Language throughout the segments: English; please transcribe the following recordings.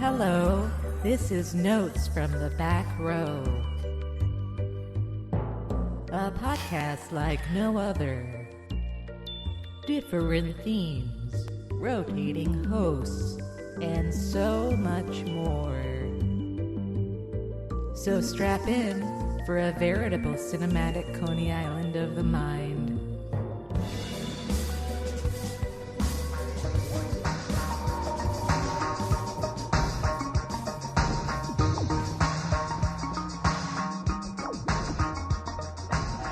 Hello, this is Notes from the Back Row, a podcast like no other. Different themes, rotating hosts, and so much more. So strap in for a veritable cinematic Coney Island of the mind.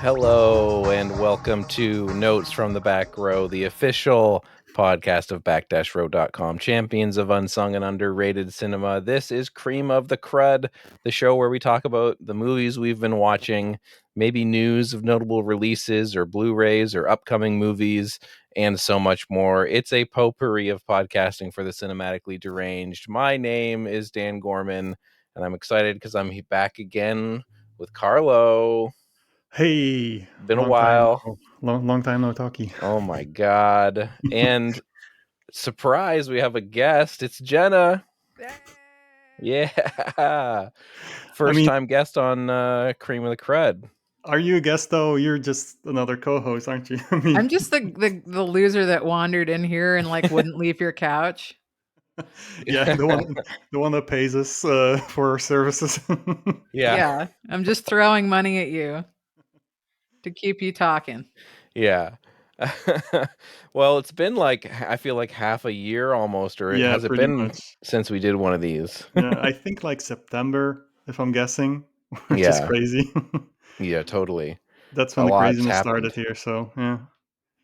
Hello and welcome to Notes from the Back Row, the official podcast of back-row.com, champions of unsung and underrated cinema. This is Cream of the Crud, the show where we talk about the movies we've been watching, maybe news of notable releases or Blu-rays or upcoming movies, and so much more. It's a potpourri of podcasting for the cinematically deranged. My name is Dan Gorman, and I'm excited because I'm back again with Carlo. Hey, Been a while. Long time no talkie. Oh my god. And surprise, we have a guest. It's Jenna. Yeah. First time guest on Cream of the Crud. Are you a guest though? You're just another co-host, aren't you? I'm just the loser that wandered in here and wouldn't leave your couch. Yeah, the one that pays us for our services. Yeah. I'm just throwing money at you to keep you talking. Yeah. Well, it's been I feel like half a year almost, or has it been much since we did one of these? Yeah, I think September, if I'm guessing, which is crazy. Yeah, totally. That's when the craziness started here, so yeah.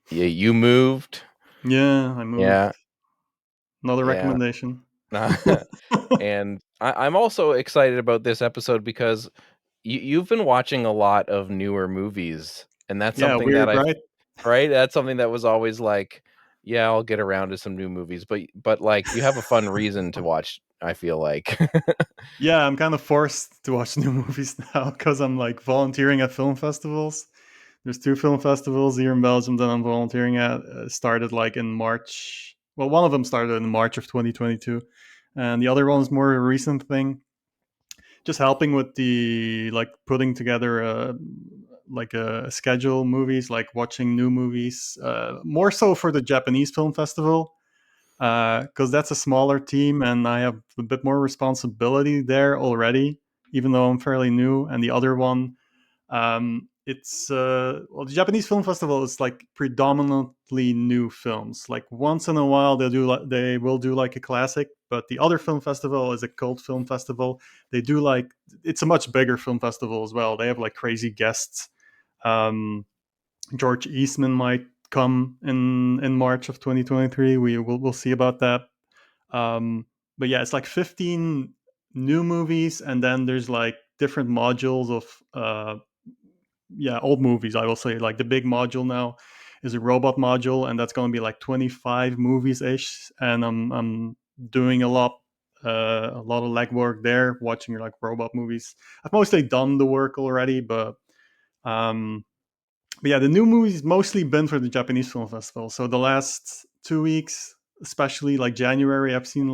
Yeah, you moved. Yeah, I moved. Yeah. Another recommendation. And I'm also excited about this episode because you've been watching a lot of newer movies, and that's something right? That's something that was always yeah, I'll get around to some new movies, but you have a fun reason to watch, I feel like. Yeah, I'm kind of forced to watch new movies now because I'm volunteering at film festivals. There's 2 film festivals here in Belgium that I'm volunteering at. Started in March. Well, one of them started in March of 2022, and the other one is more a recent thing. Just helping with the putting together a schedule movies, watching new movies. More so for the Japanese Film Festival because that's a smaller team and I have a bit more responsibility there already, even though I'm fairly new. And the other one, it's the Japanese Film Festival is predominantly new films. Once in a while they will do a classic, but the other film festival is a cult film festival. They do it's a much bigger film festival as well. They have crazy guests. George Eastman might come in March of 2023. We'll see about that. But yeah, it's 15 new movies, and then there's different modules of old movies. I will say the big module now is a robot module, and that's going to be 25 movies ish. And I'm doing a lot of legwork there, watching robot movies. I've mostly done the work already, but yeah, the new movies mostly been for the Japanese Film Festival. So the last 2 weeks, especially January, I've seen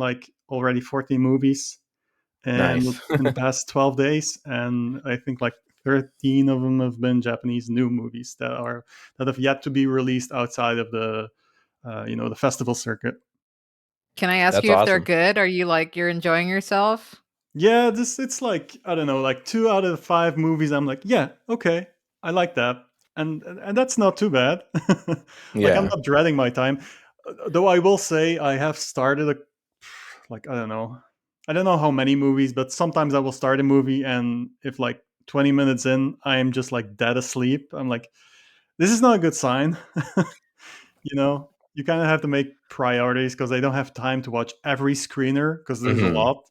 already 14 movies in the past 12 days, and I think 13 of them have been Japanese new movies that have yet to be released outside of the the festival circuit. Can I ask you if they're good? Are you you're enjoying yourself? Yeah, it's I don't know, 2 out of 5 movies I'm yeah, okay, I like that. And that's not too bad. I'm not dreading my time. Though I will say I have started I don't know how many movies, but sometimes I will start a movie and if 20 minutes in I am just dead asleep, I'm this is not a good sign. You kind of have to make priorities because I don't have time to watch every screener because there's a lot.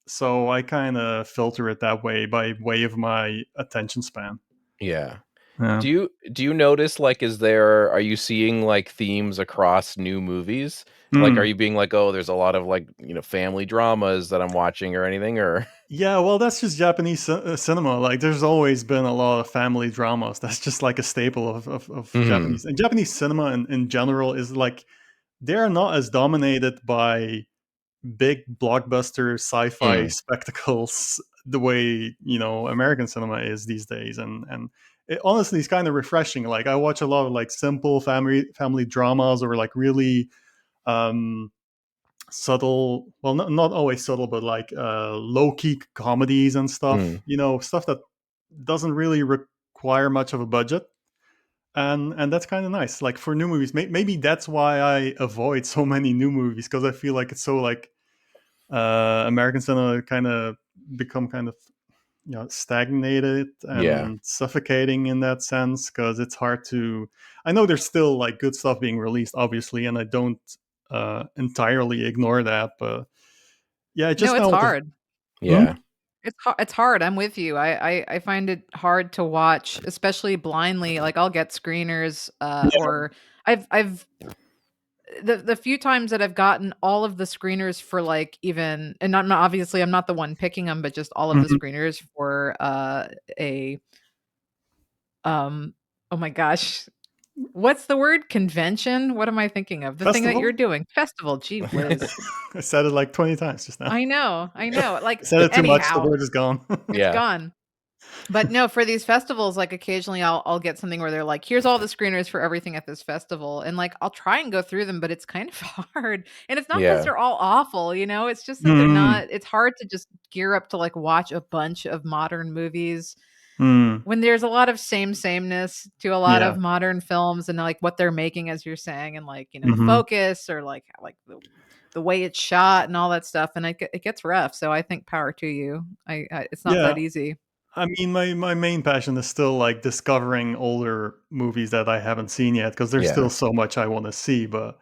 So I kind of filter it that way by way of my attention span. Yeah. Do you notice are you seeing themes across new movies? Are you being oh, there's a lot of family dramas that I'm watching or anything, or? Yeah, well, that's just Japanese cinema. There's always been a lot of family dramas. That's just a staple of Japanese. And Japanese cinema in general is they're not as dominated by big blockbuster sci-fi Mm. spectacles the way American cinema is these days, and it honestly is kind of refreshing. Like, I watch a lot of like simple family dramas, or like really um subtle, well, not always subtle, but like low-key comedies and stuff, Mm. stuff that doesn't really require much of a budget, and that's kind of nice. Like, for new movies, maybe that's why I avoid so many new movies, because I feel like it's so like American cinema kind of become kind of stagnated Yeah. and suffocating in that sense, because it's hard to. I know there's still like good stuff being released, obviously, and I don't entirely ignore that, but yeah, No, just it's now. hard. Hmm? Yeah. It's hard. I'm with you. I find it hard to watch, especially blindly. Like, I'll get screeners, Yeah. or I've the few times that I've gotten all of the screeners for, like, even, and not obviously I'm not the one picking them, but just all of the Mhm. screeners for a um oh my gosh, what's the word? Convention? What am I thinking of? The thing that you're Festival. doing. Festival. Gee whiz. I said it like 20 times just now. I know. I know. I Like, said it too much. The anyhow, word is gone. it's Yeah. gone. But no, for these festivals, like, occasionally I'll get something where they're like, "Here's all the screeners for everything at this festival," and, like, I'll try and go through them, but it's kind of hard. And it's not because 'cause Yeah. they're all awful, it's just that they're Mm, not. It's hard to just gear up to, like, watch a bunch of modern movies mm, when there's a lot of sameness to a lot yeah. of modern films, and, like, what they're making, as you're saying, and, like, Hmm. focus, or like the way it's shot and all that stuff, and it gets rough. So I think power to you. It's not Yeah. that easy. I mean, my main passion is still like discovering older movies that I haven't seen yet, because there's Yeah. still so much I want to see. But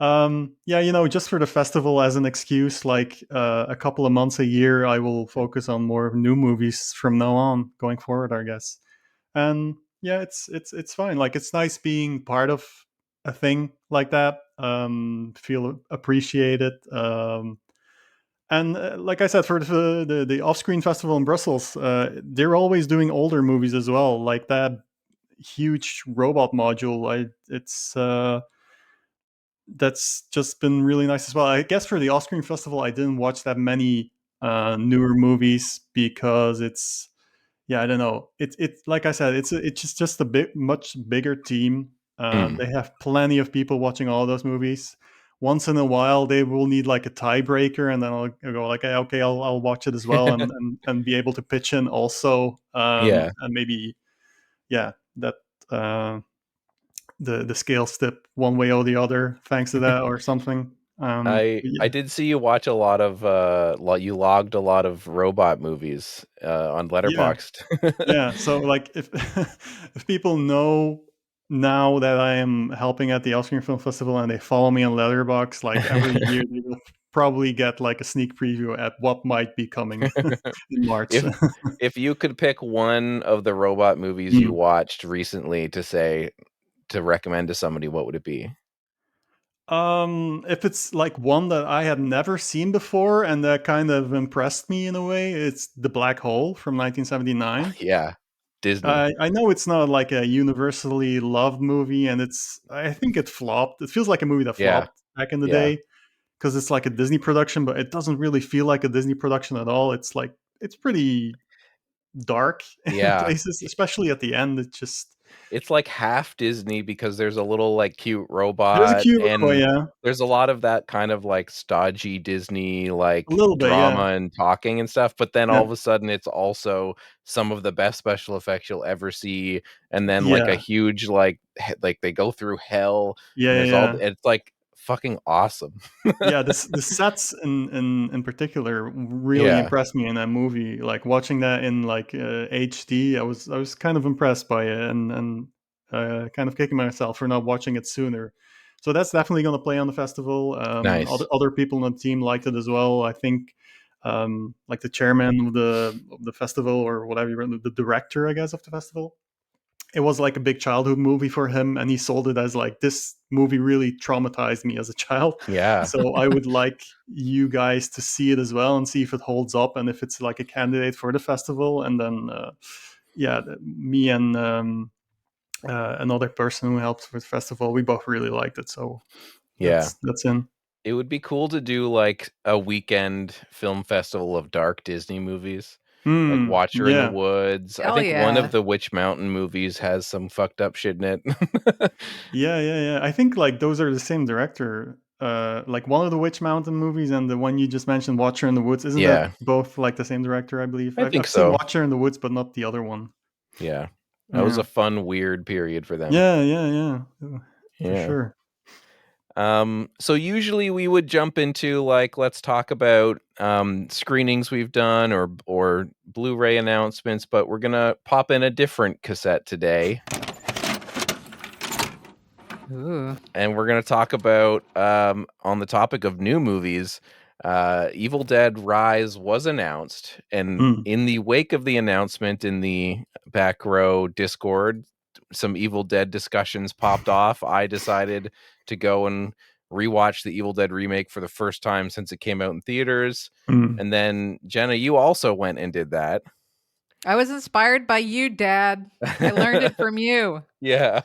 yeah, just for the festival as an excuse, like a couple of months a year, I will focus on more new movies from now on, going forward, I guess. And yeah, it's fine. Like, it's nice being part of a thing like that. Feel appreciated. And like I said, for the off-screen festival in Brussels, they're always doing older movies as well, like that huge robot module. It's That's just been really nice as well. I guess for the off-screen festival, I didn't watch that many newer movies, because it's, yeah, I don't know. It's like I said, it's just a bit much bigger team. Mm. They have plenty of people watching all those movies. Once in a while, they will need like a tiebreaker, and then I'll go like, "Hey, okay, I'll watch it as well," and be able to pitch in also, Yeah. and maybe, yeah, that uh, the scales tip one way or the other thanks to that, or something. I Yeah, did see you watch a lot of you logged a lot of robot movies on yeah. Letterboxd. Yeah, so like, if if people know now that I am helping at the Austrian Film Festival, and they follow me on Letterboxd, like every year, they will probably get like a sneak preview at what might be coming in March. If if you could pick one of the robot movies you Mm. watched recently to recommend to somebody, what would it be? If it's like one that I had never seen before and that kind of impressed me in a way, it's The Black Hole from 1979. Yeah. Disney. I know it's not like a universally loved movie, and I think it flopped. It feels like a movie that Yeah. flopped back in the Yeah. day, because it's like a Disney production, but it doesn't really feel like a Disney production at all. It's like, it's pretty dark in Yeah. places, especially at the end. It just It's like half Disney because there's a little, like, cute There's a robot, cute robot, and yeah, there's a lot of that kind of, like, stodgy Disney, a like, little bit, yeah, drama and talking and stuff, but then all yeah, of a sudden, it's also some of the best special effects you'll ever see, and then, like, a yeah, huge, like, they go through hell, and yeah, there's yeah. it's, like, fucking awesome. Yeah, the sets in particular really Yeah. impressed me in that movie. Like, watching that in like HD, I was kind of impressed by it, and kind of kicking myself for not watching it sooner. So that's definitely going to play on the festival. Other Nice. other people on the team liked it as well. I think, like the chairman of the festival, or whatever, the director, I guess, of the festival, it was like a big childhood movie for him, and he sold it as like, this movie really traumatized me as a child, Yeah. so I would like you guys to see it as well, and see if it holds up, and if it's like a candidate for the festival. And then yeah, me and another person who helped with the festival, we both really liked it, so Yeah. that's in. It would be cool to do like a weekend film festival of dark Disney movies. Like Watcher in the Yeah. Woods. I Hell think one yeah. of the Witch Mountain movies has some fucked up shit in it. Yeah. I think like those are the same director. Like one of the Witch Mountain movies and the one you just mentioned, Watcher in the Woods. Isn't that Yeah, both like the same director? I believe I think I've seen so. Watcher in the Woods, but not the other one. Yeah. That was Yeah. a fun, weird period for them. Yeah. For Yeah. sure. So usually we would jump into like, let's talk about screenings we've done or Blu-ray announcements, but we're gonna pop in a different cassette today. Ooh. And we're going to talk about, on the topic of new movies, Evil Dead Rise was announced. And in the wake of the announcement in the Back Row Discord, some Evil Dead discussions popped off. I decided to go and rewatch the Evil Dead remake for the first time since it came out in theaters. And then, Jenna, you also went and did that. I was inspired by you, Dad. I learned it from you. Yeah.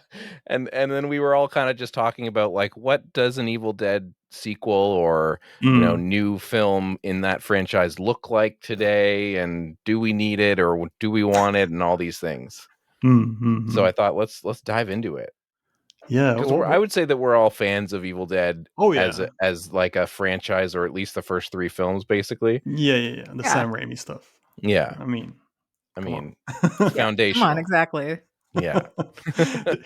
And then we were all kind of just talking about like, what does an Evil Dead sequel or new film in that franchise look like today, and do we need it or do we want it, and all these things. So I thought let's dive into it. Yeah, because I would say that we're all fans of Evil Dead. Oh yeah, as like a franchise, or at least the first 3 films basically. Yeah. The Sam Raimi stuff. Yeah. I mean, foundational. Come on, exactly. Yeah.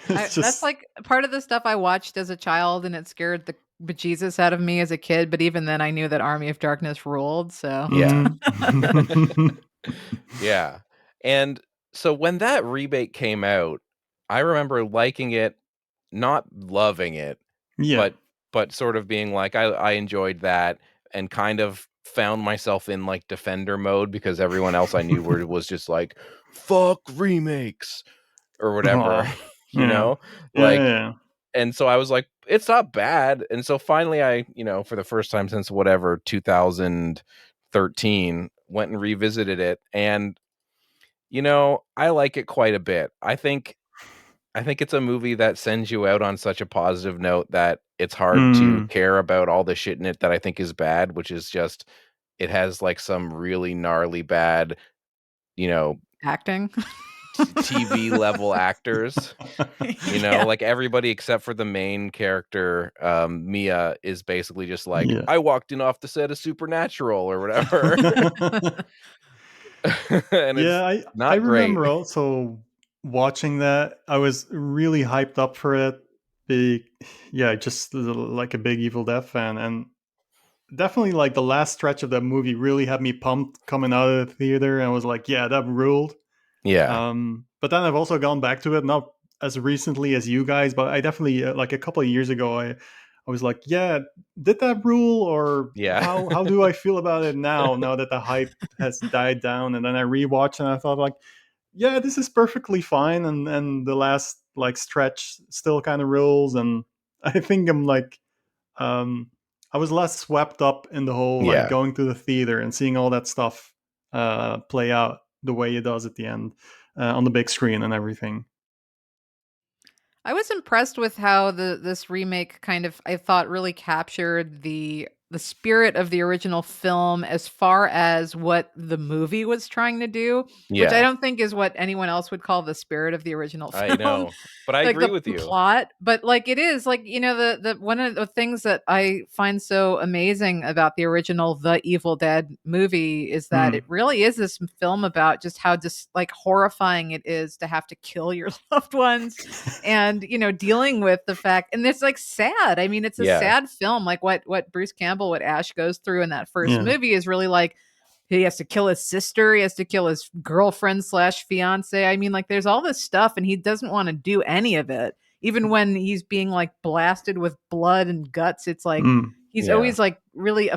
That's like part of the stuff I watched as a child, and it scared the bejesus out of me as a kid. But even then, I knew that Army of Darkness ruled. So yeah. Yeah. And so when that remake came out, I remember liking it, not loving it, but sort of being like, I enjoyed that, and kind of found myself in like defender mode because everyone else I knew was just like, fuck remakes or whatever. And so I was like, it's not bad. And so finally I, for the first time since whatever 2013, went and revisited it, and I like it quite a bit. I think it's a movie that sends you out on such a positive note that it's hard to care about all the shit in it that I think is bad, which is just, it has like some really gnarly bad, acting. TV level actors, like everybody except for the main character, Mia, is basically just like, I walked in off the set of Supernatural or whatever. And it's not I remember great. also watching that. I was really hyped up for it. Just like a big Evil Dead fan, and definitely like the last stretch of that movie really had me pumped coming out of the theater, and I was like, yeah, that ruled. Yeah. But then I've also gone back to it, not as recently as you guys, but I definitely like a couple of years ago, I was like, yeah, did that rule, or how do I feel about it now that the hype has died down? And then I rewatched and I thought like, yeah, this is perfectly fine, and the last like stretch still kind of rules, and I think I'm like, I was less swept up in the whole like going to the theater and seeing all that stuff play out the way it does at the end on the big screen and everything. I was impressed with how this remake kind of, I thought, really captured the spirit of the original film as far as what the movie was trying to do, which I don't think is what anyone else would call the spirit of the original film. I know, but I like agree the with you. plot, but like it is like, the one of the things that I find so amazing about the original The Evil Dead movie is that it really is this film about just how just like horrifying it is to have to kill your loved ones, and dealing with the fact, and it's like sad. I mean, it's a sad film. Like what Bruce Campbell, what Ash goes through in that first movie is really like, he has to kill his sister. He has to kill his girlfriend / fiance. I mean, like there's all this stuff, and he doesn't want to do any of it. Even when he's being like blasted with blood and guts, it's like he's always like really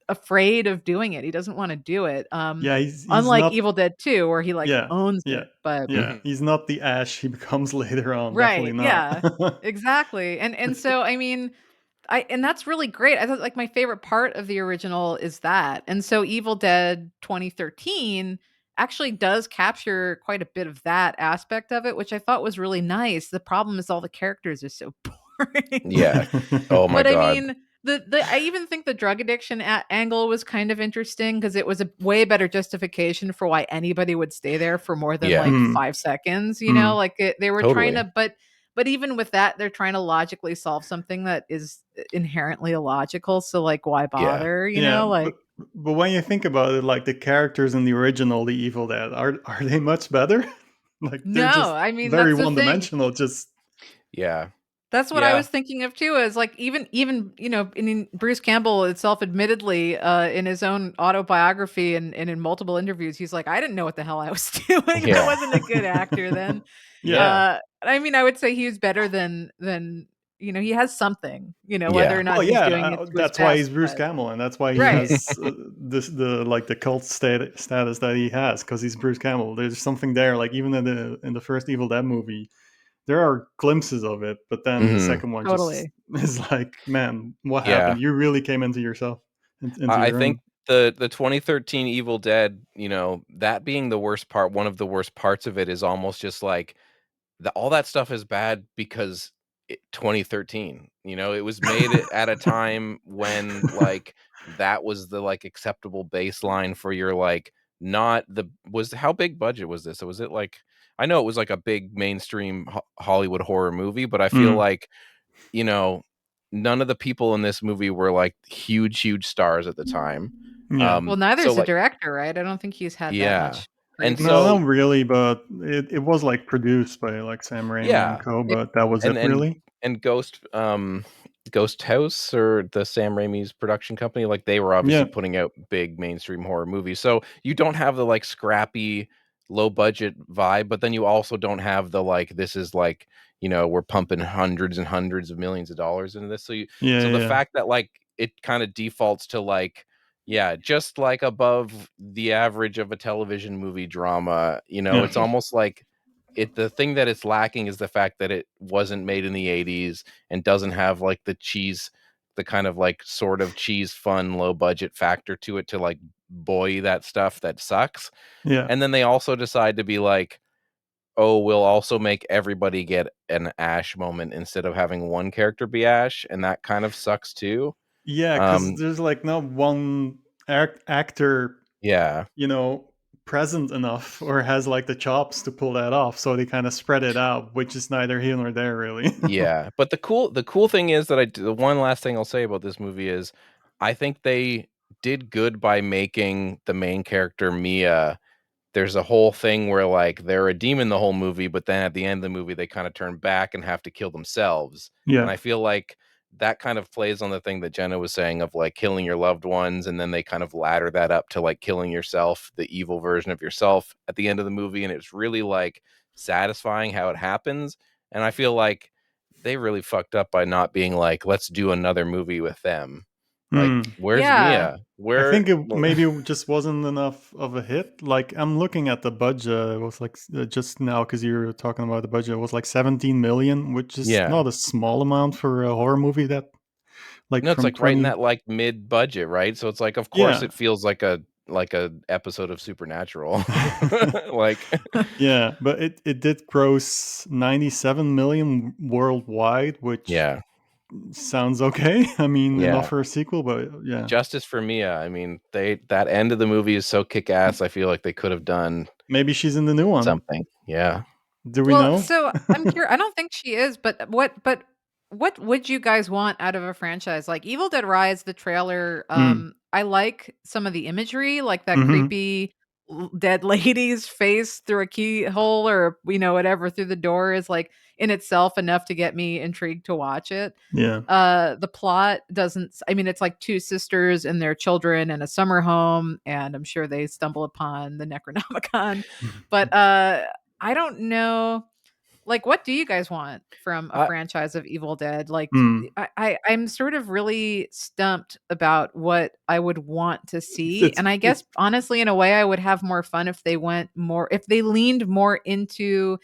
afraid of doing it. He doesn't want to do it. He's unlike not, Evil Dead 2, where he like owns it. But he's not the Ash he becomes later on. Right. Definitely Yeah. not. Exactly. And so I mean, and that's really great. I thought like my favorite part of the original is that. And so Evil Dead 2013 actually does capture quite a bit of that aspect of it, which I thought was really nice. The problem is all the characters are so boring. Yeah. Oh my But God. I mean, I even think the drug addiction angle was kind of interesting because it was a way better justification for why anybody would stay there for more than Yeah, like Mm, 5 seconds. mm, Like they were trying totally. to, but even with that, they're trying to logically solve something that is inherently illogical. So like, why Yeah. bother? yeah, Like but when you think about it, like the characters in the original The Evil Dead, are they much better? Like they're no, just I mean very that's the one thing. dimensional. Just Yeah. That's what I Yeah. was thinking of too. Is like even in Bruce Campbell itself, admittedly, in his own autobiography and in multiple interviews, he's like, I didn't know what the hell I was doing. I Yeah. wasn't a good actor then. yeah. Yeah. I mean, I would say he was better than he has something, whether Yeah. or not Well, he's yeah, doing it to his that's why he's best. Bruce But Campbell, and that's why he right, has the like the cult status that he has because he's Bruce Campbell. There's something there, like even in the first Evil Dead movie, there are glimpses of it, but then the Mhm. second one just totally. is like, man, what Yeah. happened? You really came into yourself, into I your think own. the 2013 Evil Dead, that being the worst part, one of the worst parts of it is almost just like all that stuff is bad because 2013, it was made at a time when like that was the like acceptable baseline for your like not the was how big budget was this? So was it like I know it was like a big mainstream Hollywood horror movie, but I feel Mm, like you know, none of the people in this movie were like huge stars at the time. yeah. Well, So neither's the like, director, right? I don't think he's had that yeah. much And previous. No, so, not really, but it was like produced by like Sam Raimi and yeah. co. But that was And it, and really. and Ghost House or the Sam Raimi's production company, like they were obviously Yeah, putting out big mainstream horror movies. So you don't have the like scrappy low budget vibe, but then you also don't have the like this is like, we're pumping hundreds and hundreds of millions of dollars into this. yeah, So yeah, the yeah. fact that like it kind of defaults to like yeah, just like above the average of a television movie drama, Yeah. it's almost like the thing that it's lacking is the fact that it wasn't made in the 80s and doesn't have like the kind of like sort of cheese fun low budget factor to it to like buoy that stuff that sucks. Yeah. And then they also decide to be like, oh, we'll also make everybody get an Ash moment instead of having one character be Ash, and that kind of sucks too. Yeah, because Um, there's like not one actor, yeah. you know, present enough or has like the chops to pull that off. So they kind of spread it out, which is neither here nor there, really. Yeah, but the cool thing is that the one last thing I'll say about this movie is I think they did good by making the main character Mia. There's a whole thing where like they're a demon the whole movie, but then at the end of the movie they kind of turn back and have to kill themselves. Yeah. And I feel like that kind of plays on the thing that Jenna was saying of like killing your loved ones, and then they kind of ladder that up to like killing yourself, the evil version of yourself at the end of the movie, and it's really like satisfying how it happens. And I feel like they really fucked up by not being like, let's do another movie with them. Like, Hmm. where's Yeah. Mia? I Where think it maybe it just wasn't enough of a hit. Like I'm looking at the budget. It was like just now because you were talking about the budget. It was like 17 million, which is yeah. not a small amount for a horror movie. That like No, it's from like right in 20. that like mid budget, right? So it's like of course Yeah. it feels like a episode of Supernatural. Like Yeah, but it did gross 97 million worldwide, which yeah. sounds okay. I mean, enough Yeah. for a sequel, but yeah, Justice for Mia. I mean, that end of the movie is so kick ass. I feel like they could have done maybe she's in the new one. something. Yeah. Do we Well, know? so I'm curious. I don't think she is, but what would you guys want out of a franchise like Evil Dead Rise? The trailer, Mm. I like some of the imagery, like that Hmm. creepy dead lady's face through a keyhole or whatever through the door is like in itself enough to get me intrigued to watch it. Yeah. The plot doesn't. I mean, it's like two sisters and their children in a summer home, and I'm sure they stumble upon the Necronomicon, but I don't know. Like, what do you guys want from a I franchise of Evil Dead? Like, Mm. I'm sort of really stumped about what I would want to see, It's and I it's guess honestly, in a way, I would have more fun if they leaned more into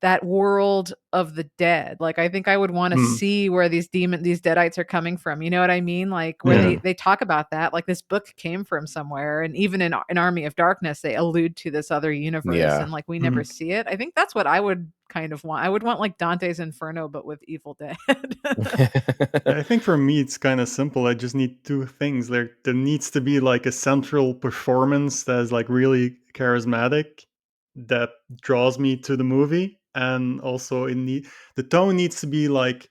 that world of the dead. Like, I think I would want to Mm. see where these deadites are coming from. You know what I mean? Like, where Yeah. they talk about that. Like, this book came from somewhere, and even in an Army of Darkness, they allude to this other universe, Yeah. and like we never Mm. see it. I think that's what I would kind of want. I would want like Dante's Inferno, but with Evil Dead. Yeah, I think for me it's kind of simple. I just need two things. There needs to be like a central performance that is like really charismatic, that draws me to the movie, and also the tone needs to be like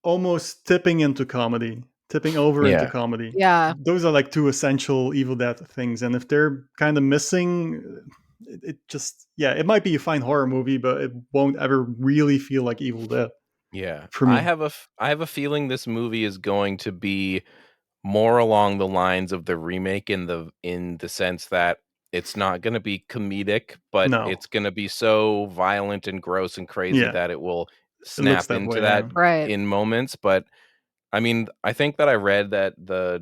almost tipping over into Yeah. comedy. Yeah. Those are like two essential Evil Dead things, and if they're kind of missing, it just, yeah, it might be a fine horror movie, but it won't ever really feel like Evil Dead Yeah. for me. I have a feeling this movie is going to be more along the lines of the remake in the sense that it's not going to be comedic, but No, it's going to be so violent and gross and crazy yeah, that it will it looks snap that into way. that Yeah. Right. in moments. But I mean, I think that I read that the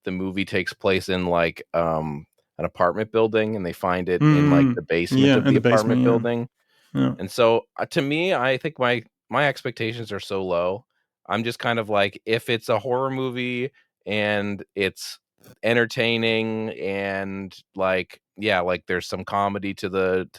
movie takes place in like an apartment building, and they find it in like Mm, the basement yeah, of in the the basement. apartment Yeah, building. yeah. And so, to me, I think my expectations are so low. I'm just kind of like, if it's a horror movie and it's entertaining and like, yeah, like there's some comedy to the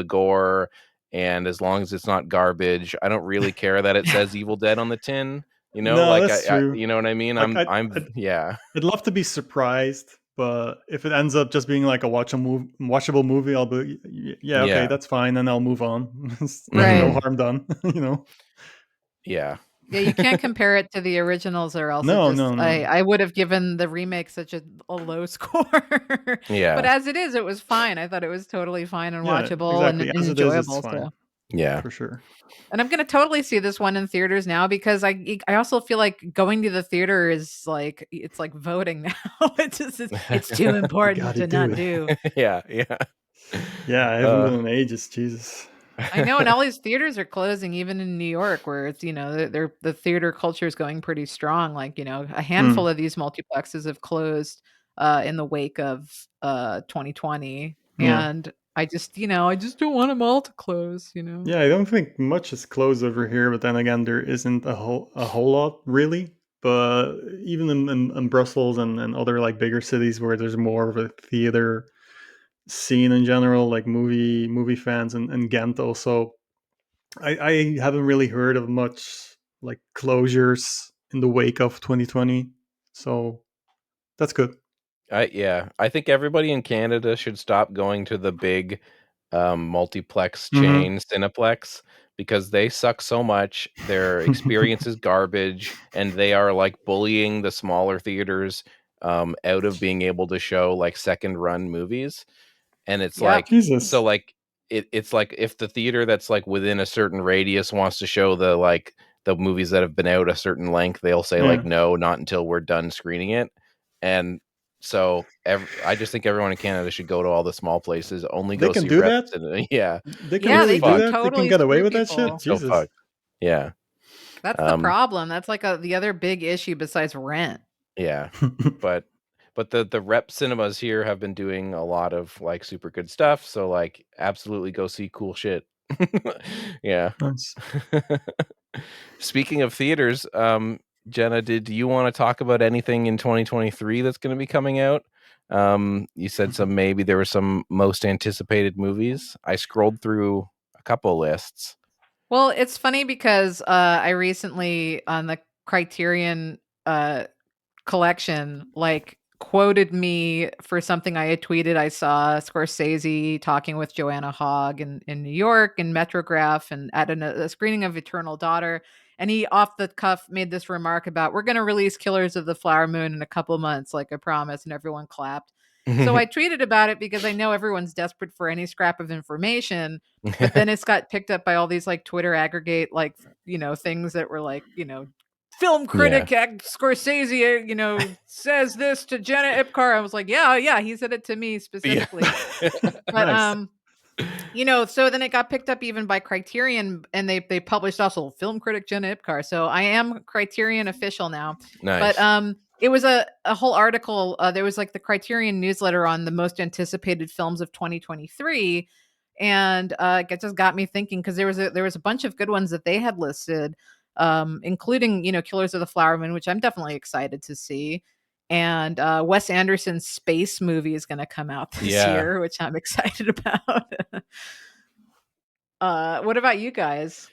gore, and as long as it's not garbage, I don't really care that it Yeah. says Evil Dead on the tin. You know, No, like that's I true. you know what I mean? Like I'm yeah. I'd love to be surprised, but if it ends up just being like a watchable movie, I'll be, yeah, okay, Yeah. that's fine, and I'll move on. No Right. Mhm. harm done, you know. Yeah. Yeah, you can't compare it to the originals, or else it No, just no, no. I would have given the remake such a low score. But Yeah. as it is, it was fine. I thought it was totally fine and Yeah, watchable and exactly. As it is, it's enjoyable, fine so Yeah. for sure. and I'm gonna totally see this one in theaters now, because I also feel like going to the theater is like it's like voting now. It's too You important gotta to do not it. do. Yeah, yeah. Yeah, I haven't Uh been in ages. Jesus. I know, and all these theaters are closing, even in New York, where it's the theater culture is going pretty strong. Like, a handful Mm, of these multiplexes have closed in the wake of 2020, yeah. and I just don't want them all to close. Yeah, I don't think much is closed over here, but then again, there isn't a whole lot really. But even in Brussels and other like bigger cities where there's more of a theater scene in general, like movie fans, and Ghent also, I haven't really heard of much like closures in the wake of 2020. So that's good. I think everybody in Canada should stop going to the big multiplex Hmm. chain Cineplex, because they suck so much. Their experience is garbage, and they are like bullying the smaller theaters out of being able to show like second run movies. And it's Yep. like, so Jesus. like it's like if the theater that's like within a certain radius wants to show the movies that have been out a certain length, they'll say like, Yeah, no, not until we're done screening it. And so I just think everyone in Canada should go to all the small places, only they go can see do reps, that. and yeah, They can Yeah, it's they really do can fucked. that. They can totally get away screw with that shit. people. It's so Jesus. fucked. Yeah. That's the Um, problem. That's like the other big issue besides rent. yeah. But the rep cinemas here have been doing a lot of like super good stuff, so like absolutely go see cool shit. Yeah. Nice. Speaking of theaters, Jenna, did you want to talk about anything in 2023 that's going to be coming out? You said maybe there were some most anticipated movies. I scrolled through a couple lists. Well, it's funny because I recently on the Criterion collection, like, quoted me for something I had tweeted. I saw Scorsese talking with Joanna Hogg in New York and Metrograph and at a screening of Eternal Daughter. And he off the cuff made this remark about, we're going to release Killers of the Flower Moon in a couple months, like I promised. And everyone clapped. So I tweeted about it because I know everyone's desperate for any scrap of information. But then it's got picked up by all these like Twitter aggregate, like, things that were like, film Yeah. critic Scorsese, says this to Jenna Ipcar. I was like, yeah, yeah, he said it to me Yeah. specifically. But Nice. so then it got picked up even by Criterion, and they published also film critic Jenna Ipcar. So I am Criterion official now. But Nice. it was a whole article. There was like the Criterion newsletter on the most anticipated films of 2023. And it just got me thinking, because there was a bunch of good ones that they had listed, including, Killers of the Flower Moon, which I'm definitely excited to see. And Wes Anderson's space movie is going to come out this Yeah. year, which I'm excited about. What about you guys?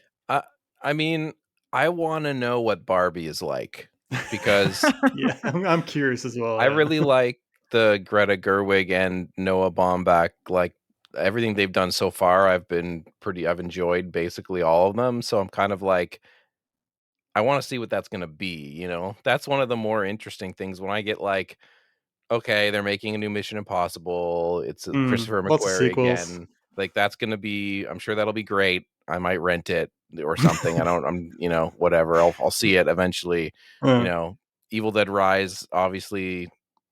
I mean, I want to know what Barbie is like, because Yeah, I'm curious as well. I Yeah. really like the Greta Gerwig and Noah Baumbach, like everything they've done so far. I've enjoyed basically all of them. So I'm kind of like, I want to see what that's going to be. That's one of the more interesting things when I get like, okay, they're making a new Mission Impossible. It's Christopher Lots of McQuarrie sequels. again. Like that's going to be, I'm sure that'll be great. I might rent it or something. Whatever. I'll see it eventually. You Uh, know, Evil Dead Rise, obviously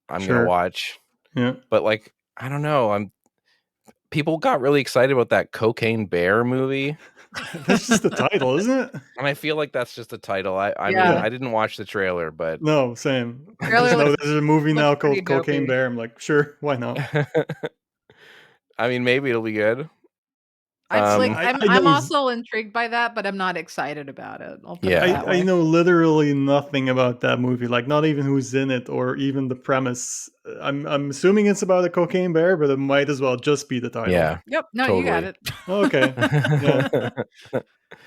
I'm going to sure. watch, Yeah. but like, I don't know. People got really excited about that Cocaine Bear movie. That's just the title, isn't it? And I feel like that's just a title. I mean, Yeah, Yeah. I didn't watch the trailer, but No, same. I trailer just know there's a movie looks now pretty called Cocaine dopey. Bear. I'm like, sure, why not? I mean, maybe it'll be good. It's See, like Um, I'm also intrigued by that, but I'm not excited about it. I'll put it yeah. that I way. know literally nothing about that movie, like not even who's in it or even the premise. I'm assuming it's about a cocaine bear, but it might as well just be the title. Yeah, Yep. No, you got totally. it. Okay, yeah,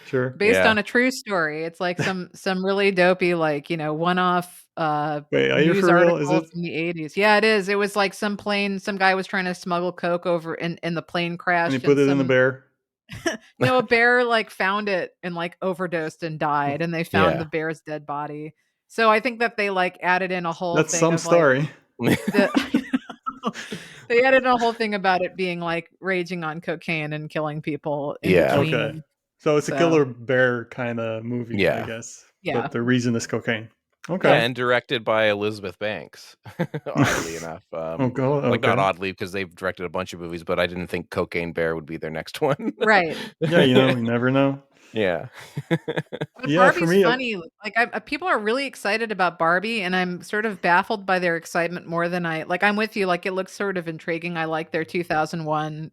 sure. Based Yeah. on a true story. It's like some really dopey, like, one-off Wait, are you news for real? Is article it? from the 80s. Yeah, it is. It was like some guy was trying to smuggle coke over, and the plane And you crashed, put and it in a bear? a bear like found it and like overdosed and died, and they found the Yeah. bear's dead body. So I think that they like added in a whole That's thing some of like story. the they added a whole thing about it being like raging on cocaine and killing people in Yeah. Okay, between. so it's a So, killer bear kind of movie, I Yeah. guess. yeah. But the reason is cocaine. Yeah, Okay. Yep. and directed by Elizabeth Banks, oddly enough. Oh god. Like, not Okay. oddly, because they've directed a bunch of movies, but I didn't think Cocaine Bear would be their next one. Right. Yeah, you never know. Yeah. But Yeah, for Barbie's me, funny. Like, people are really excited about Barbie, and I'm sort of baffled by their excitement more than I'm with you. Like, it looks sort of intriguing. I like their 2001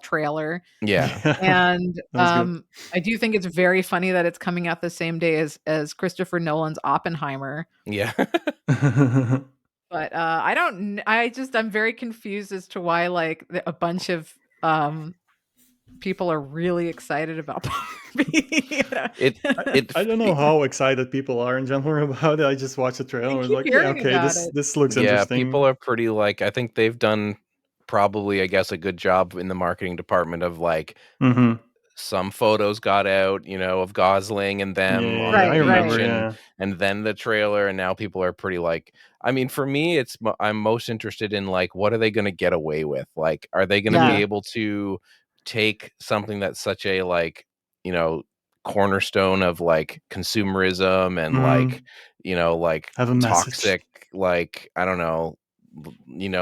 trailer, Yeah. yeah, and that was good. I do think it's very funny that it's coming out the same day as Christopher Nolan's Oppenheimer. Yeah. But I don't. I'm very confused as to why like a bunch of people are really excited about Barbie. It it I don't know how excited people are in general about it. I just watched the trailer I and was keep like, yeah, hearing okay, about this it. this looks Yeah, people interesting. are pretty like, I think they've done probably, I guess, a good job in the marketing department of like Mm-hmm. some photos got out, of Gosling and Yeah, them yeah, on the yeah. I Right, beach, remember. right. and Yeah. then the trailer, and now people are pretty like, I mean, for me, I'm most interested in like, what are they going to get away with? Like, are they going to be Yeah. able to take something that's such a like, you know, cornerstone of like consumerism and like, Mm-hmm. like Have a message. toxic, like, I don't know,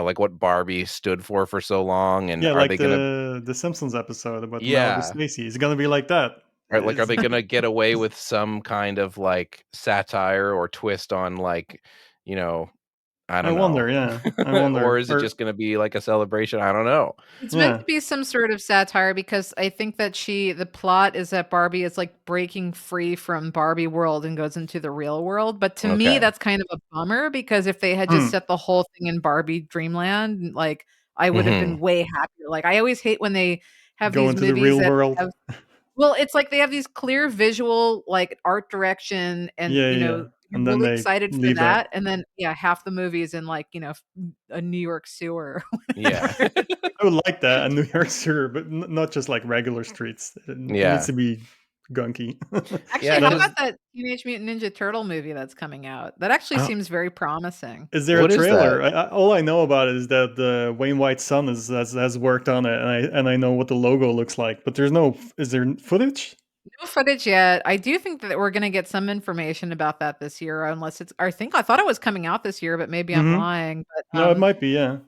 like what Barbie stood for so long, and Yeah, are like they gonna, the Simpsons episode about Malibu yeah, Stacy. It's gonna be like that. are It's, they gonna get away with some kind of like satire or twist on like, you know, I I don't know. wonder. Yeah, I Or wonder. is it Or just gonna be like a celebration? I don't know. It's meant yeah. to be some sort of satire, because I think that the plot is that Barbie is like breaking free from Barbie world and goes into the real world. But to me, Okay. that's kind of a bummer, because if they had just Hmm. set the whole thing in Barbie Dreamland, like, I would have been Mhm. way happier. Like, I always hate when they have Go these into the movies real that world. have, well, it's like they have these clear visual, like, art direction, and, Yeah, yeah. you're And then really they excited for leave that. that, and then, yeah, half the movie is in, like, a New York sewer or Yeah. whatever. I would like that in New York City, but not just like regular streets. It needs Yeah. to be gunky. Yeah, Actually, how But about 'cause that Teenage Mutant Ninja Turtle movie that's coming out? That actually uh, seems very promising. is there a what is trailer? that? All I know about it is that the Wayne White's son has worked on it, and I know what the logo looks like. But there's no. Is there footage? No footage yet. I do think that we're gonna get some information about that this year, unless I thought it was coming out this year, but maybe I'm Mm-hmm. lying. But No, it might be. Yeah.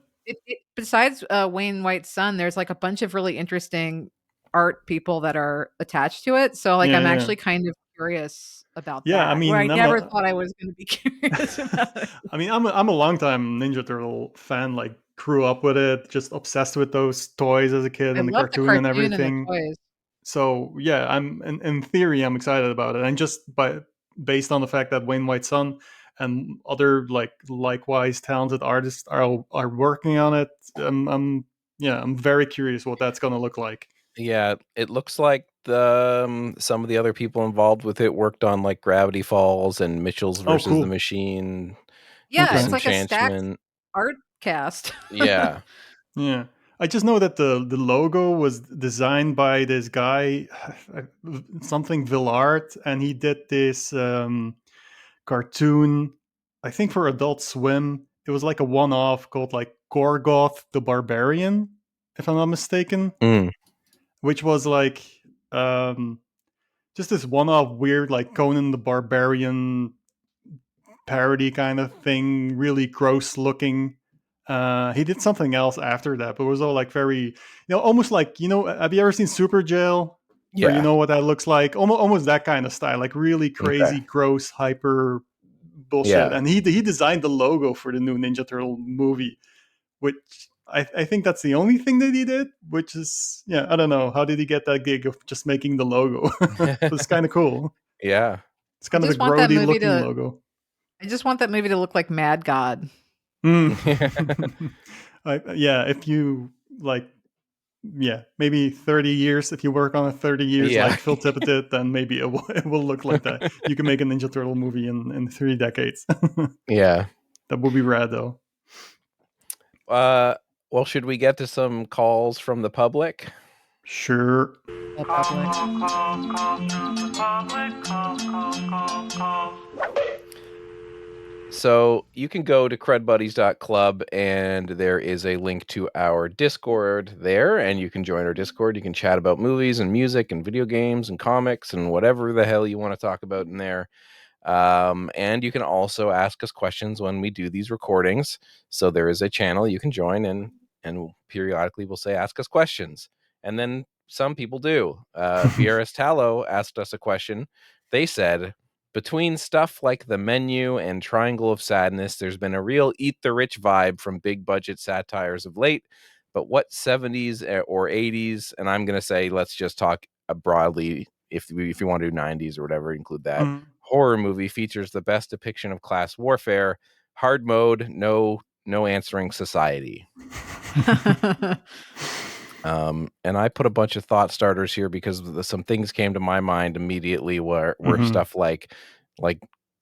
besides Wayne White's son, there's like a bunch of really interesting art people that are attached to it. So like Yeah, I'm yeah, actually kind of curious about yeah. I that, where I mean, I'm never a. thought I was gonna be curious about it. I mean, I'm a longtime Ninja Turtle fan. Like grew up with it, just obsessed with those toys as a kid I and the love the cartoon and cartoon and the everything. toys. So yeah, I'm in theory I'm excited about it, and just based on the fact that Wayne White's son and other likewise talented artists are working on it, I'm very curious what that's gonna look like. Yeah, it looks like some of the other people involved with it worked on like Gravity Falls and Mitchell's Oh, versus the cool. Machine, Yeah, it's Okay. like a stacked Disenchantment. art cast. Yeah. Yeah. I just know that the logo was designed by this guy, something Villard, and he did this cartoon, I think for Adult Swim. It was like a one-off called like Gorgoth the Barbarian, if I'm not mistaken, Mm, which was like um, just this one-off weird like Conan the Barbarian parody kind of thing, really gross looking. He did something else after that, but it was all like very, almost like, have you ever seen Super Jail? Where you yeah. know what that looks like? Almost that kind of style, like really Okay. crazy, gross, hyper bullshit. Yeah. And he designed the logo for the new Ninja Turtle movie, which I think that's the only thing that he did, which is, yeah, I don't know. How did he get that gig of just making the logo? But it's kind of cool. Yeah. It's I kind of a just want that grody movie looking to logo. I just want that movie to look like Mad God. Mm. Yeah, if you like, yeah, maybe 30 years. If you work on it 30 years, Yeah. like Phil Tippett did, then maybe it will look like that. You can make a Ninja Turtle movie in 3 decades. Yeah. That would be rad, though. Uh, well, should we get to some calls from the public? Sure. The public. So you can go to crudbuddies.club and there is a link to our Discord there, and you can join our Discord. You can chat about movies and music and video games and comics and whatever the hell you want to talk about in there. And you can also ask us questions when we do these recordings. So there is a channel you can join, and periodically we'll say ask us questions. And then some people do. Vieras Tallow asked us a question. They said, between stuff like The Menu and Triangle of Sadness, there's been a real eat the rich vibe from big budget satires of late. But what 70s or 80s, and I'm going to say let's just talk broadly, if you want to do 90s or whatever, include that, Mm. horror movie features the best depiction of class warfare, hard mode, no answering society. And I put a bunch of thought starters here because some things came to my mind immediately were Mhm. stuff like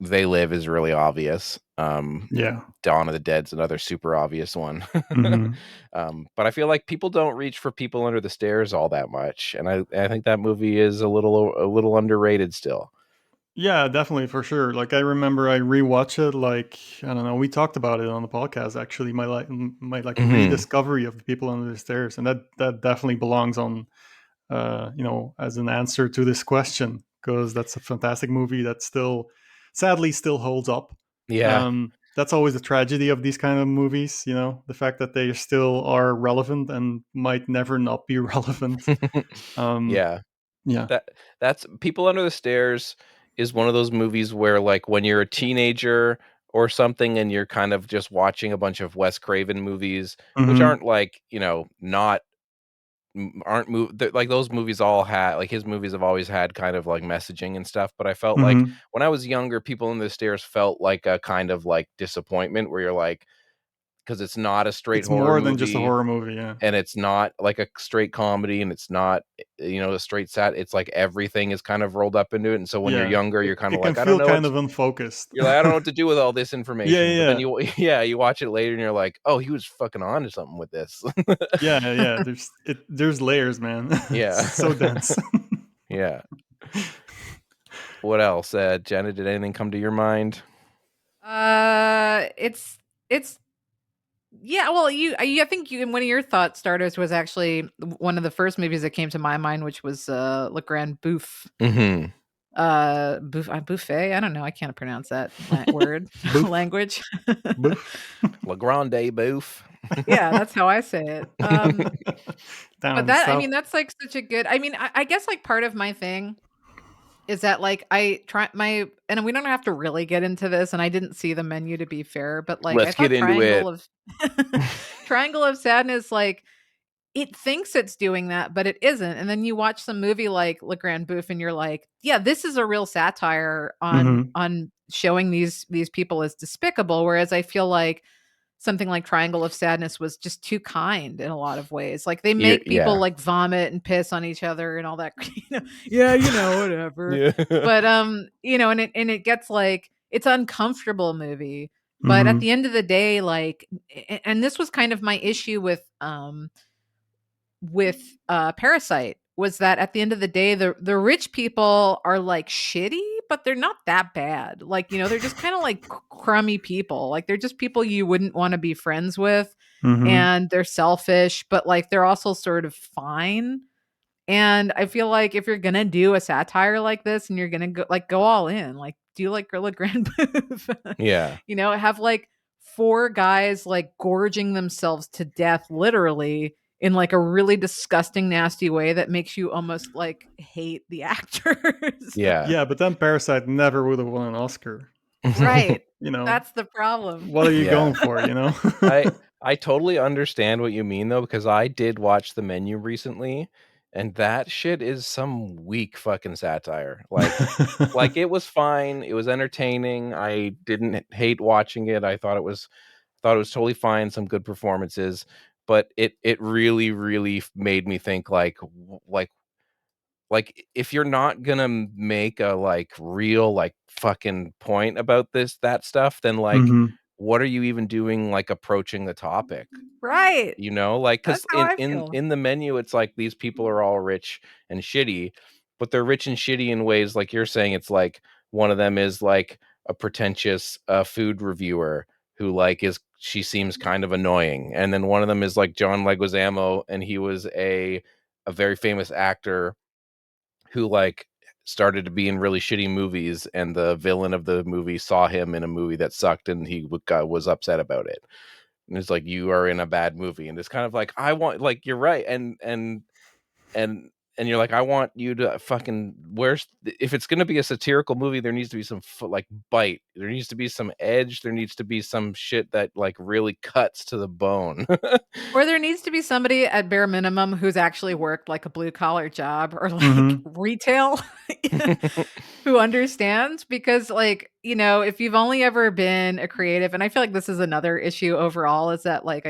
They Live is really obvious. Yeah. Dawn of the Dead's another super obvious one. Mhm. But I feel like people don't reach for People Under the Stairs all that much, and I think that movie is a little underrated still. Yeah, definitely, for sure. Like, I remember I rewatched it. Like, I don't know, we talked about it on the podcast. Actually, my like Mm-hmm. rediscovery of the People Under the Stairs, and that definitely belongs on, as an answer to this question, because that's a fantastic movie that still, sadly, still holds up. Yeah. That's always the tragedy of these kind of movies. The fact that they still are relevant and might never not be relevant. Um, Yeah. yeah. That's People Under the Stairs is one of those movies where, like, when you're a teenager or something and you're kind of just watching a bunch of Wes Craven movies, which Hmm. aren't like, not aren't like those movies all had, like, his movies have always had kind of like messaging and stuff, but I felt like Hmm. when I was younger, People Under the Stairs felt like a kind of like disappointment where you're like, because it's not a straight It's horror more than just a movie, horror movie. Yeah. and it's not like a straight comedy, and it's not, a straight sat. It's like everything is kind of rolled up into it. And so when you're Yeah, younger, you're kind it of can like, I don't feel know kind what of unfocused. you're like, I don't know what to do with all this Yeah, information. But then yeah, you watch it later and you're like, oh, he was fucking on to something with this. yeah. There's layers, man. Yeah. So dense. Yeah. What else? Jenna, did anything come to your mind? It's yeah. Well, I think one of your thought starters was actually one of the first movies that came to my mind, which was Le Grand Bouffe. Mm-hmm. Buffet. I don't know. I can't pronounce that word Boof, language. boof. La Grande Bouffe. Yeah, that's how I say it. Down But in the that I south. mean, that's like such a good. I mean, I guess like part of my thing is that like I try my and we don't have to really get into this, and I didn't see The Menu to be fair, but like I Let's get thought into Triangle it. of Triangle of Sadness, like, it thinks it's doing that, but it isn't. And then you watch some movie like Le Grand Bouffe and you're like, yeah, this is a real satire on showing these people as despicable. Whereas I feel like something like Triangle of Sadness was just too kind in a lot of ways. Like they make people Yeah. like vomit and piss on each other and all that. Yeah, whatever. Yeah. But and it gets like it's an uncomfortable movie. But at Mm-hmm. the end of the day, like, and this was kind of my issue with Parasite, was that at the end of the day, the rich people are like shitty, but they're not that bad. Like, they're just kind of like crummy people. Like they're just people you wouldn't want to be friends with, Mm-hmm. and they're selfish, but like they're also sort of fine. And I feel like if you're gonna do a satire like this and you're gonna go all in, like do like Gorilla Grand Proof, Yeah. have like four guys like gorging themselves to death, literally in like a really disgusting, nasty way that makes you almost like hate the actors. Yeah. Yeah, but then Parasite never would have won an Oscar. Right. You know, That's the problem. what are you Yeah. going for? You know. I totally understand what you mean though, because I did watch The Menu recently, and that shit is some weak fucking satire. Like it was fine, it was entertaining. I didn't hate watching it. I thought it was totally fine, some good performances, but it really really made me think like if you're not gonna make a like real like fucking point about that stuff, then like hmm what are you even doing like approaching the topic? Right. Like That's because how in I in feel. in the menu it's like these people are all rich and shitty, but they're rich and shitty in ways like you're saying. It's like one of them is like a pretentious food reviewer who like she seems kind of annoying, and then one of them is like John Leguizamo, and he was a very famous actor who like started to be in really shitty movies, and the villain of the movie saw him in a movie that sucked, and he was upset about it. And it's like, you are in a bad movie, and it's kind of like, I want, like, you're right, and and you're like, I want you to fucking, if it's going to be a satirical movie, there needs to be some like bite, there needs to be some edge, there needs to be some shit that like really cuts to the bone. Or there needs to be somebody at bare minimum who's actually worked like a blue collar job or like hmm retail who understands, because like, if you've only ever been a creative, and I feel like this is another issue overall, is that like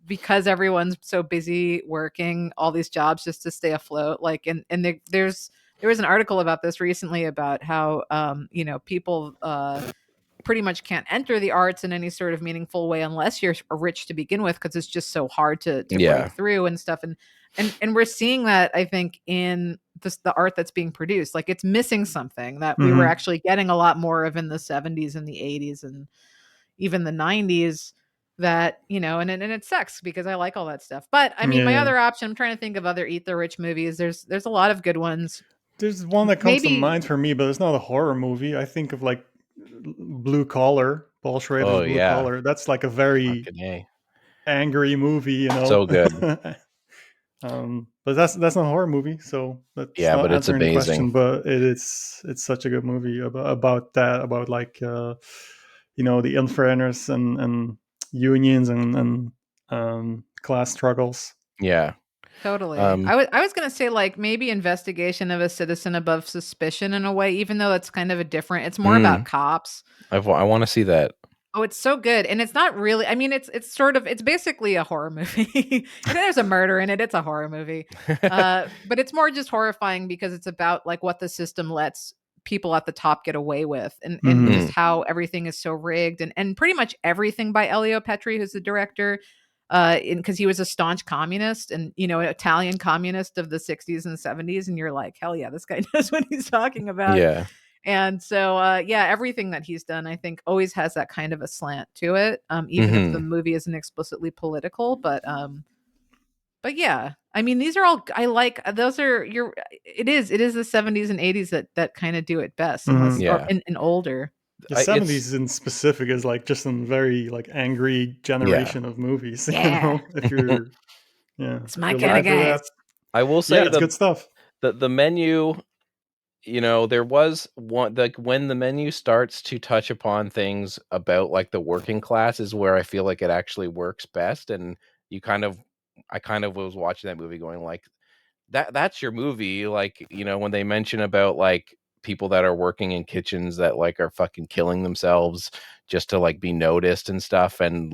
because everyone's so busy working all these jobs just to stay afloat, like there was an article about this recently about how people pretty much can't enter the arts in any sort of meaningful way unless you're rich to begin with, because it's just so hard to Yeah. break through and stuff. And we're seeing that, I think, in the art that's being produced. Like it's missing something that we were hmm actually getting a lot more of in the 70s and the 80s and even the 90s, that and it sucks because I like all that stuff. But I mean, my Yeah. other option, I'm trying to think of other eat the rich movies. There's a lot of good ones. There's one that comes to Maybe. mind for me, but it's not a horror movie. I think of like Blue Collar, Paul Schrader's Oh Blue yeah. Collar. That's like a very Fucking A. angry movie, you know. So good. But that's not a horror movie, so that's Yeah, not but it's answering the amazing. question. But it's such a good movie about that, about like the unfairness and unions and class struggles. Yeah. Totally. Um I was gonna say like maybe Investigation of a Citizen Above Suspicion in a way, even though it's kind of a different. It's more about cops. I want to see that. Oh, it's so good, and it's not really. I mean, it's sort of, it's basically a horror movie. And there's a murder in it. It's a horror movie, but it's more just horrifying because it's about like what the system lets people at the top get away with, and hmm just Mm, how everything is so rigged, and pretty much everything by Elio Petri, who's the director, because he was a staunch communist and an Italian communist of the 60s and 70s, and you're like, hell yeah, this guy knows what he's talking about. yeah. And so, yeah, everything that he's done, I think, always has that kind of a slant to it, even if the Mhm. movie isn't explicitly political. But yeah, I mean, these are all I like. Those are your. It is the 70s and 80s that kind of do it best, unless hmm or Yeah. and older. The It's 70s in specific is like just a very like angry yeah. generation of movies. Yeah, If you're it's if my you're kind looking of I for guys. that, I will yeah, say it's good stuff. the menu, there was one, like when the menu starts to touch upon things about like the working class is where I feel like it actually works best, I kind of was watching that movie going like, that's your movie. Like, when they mention about like people that are working in kitchens that like are fucking killing themselves just to like be noticed and stuff, and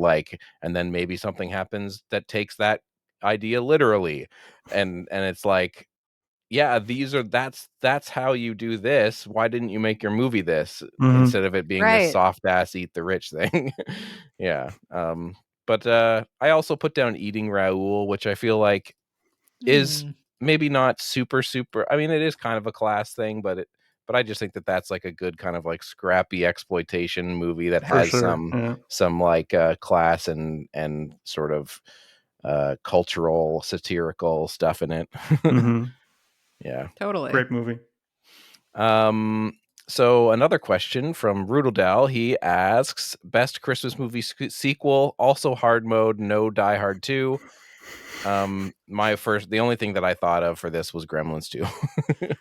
then maybe something happens that takes that idea literally, and it's like, yeah, that's how you do this. Why didn't you make your movie this Mm-hmm. instead of it being this Right. soft ass eat the rich thing? Yeah. But I also put down Eating Raoul, which I feel like is Hmm. maybe not super. I mean, it is kind of a class thing, but I just think that that's like a good kind of like scrappy exploitation movie that For has sure. Yeah. some like class and sort of cultural satirical stuff in it. Mm-hmm. Yeah. Totally. Great movie. So another question from Rudeldal. He asks, best Christmas movie sequel, also hard mode, no Die Hard 2. The only thing that I thought of for this was Gremlins 2.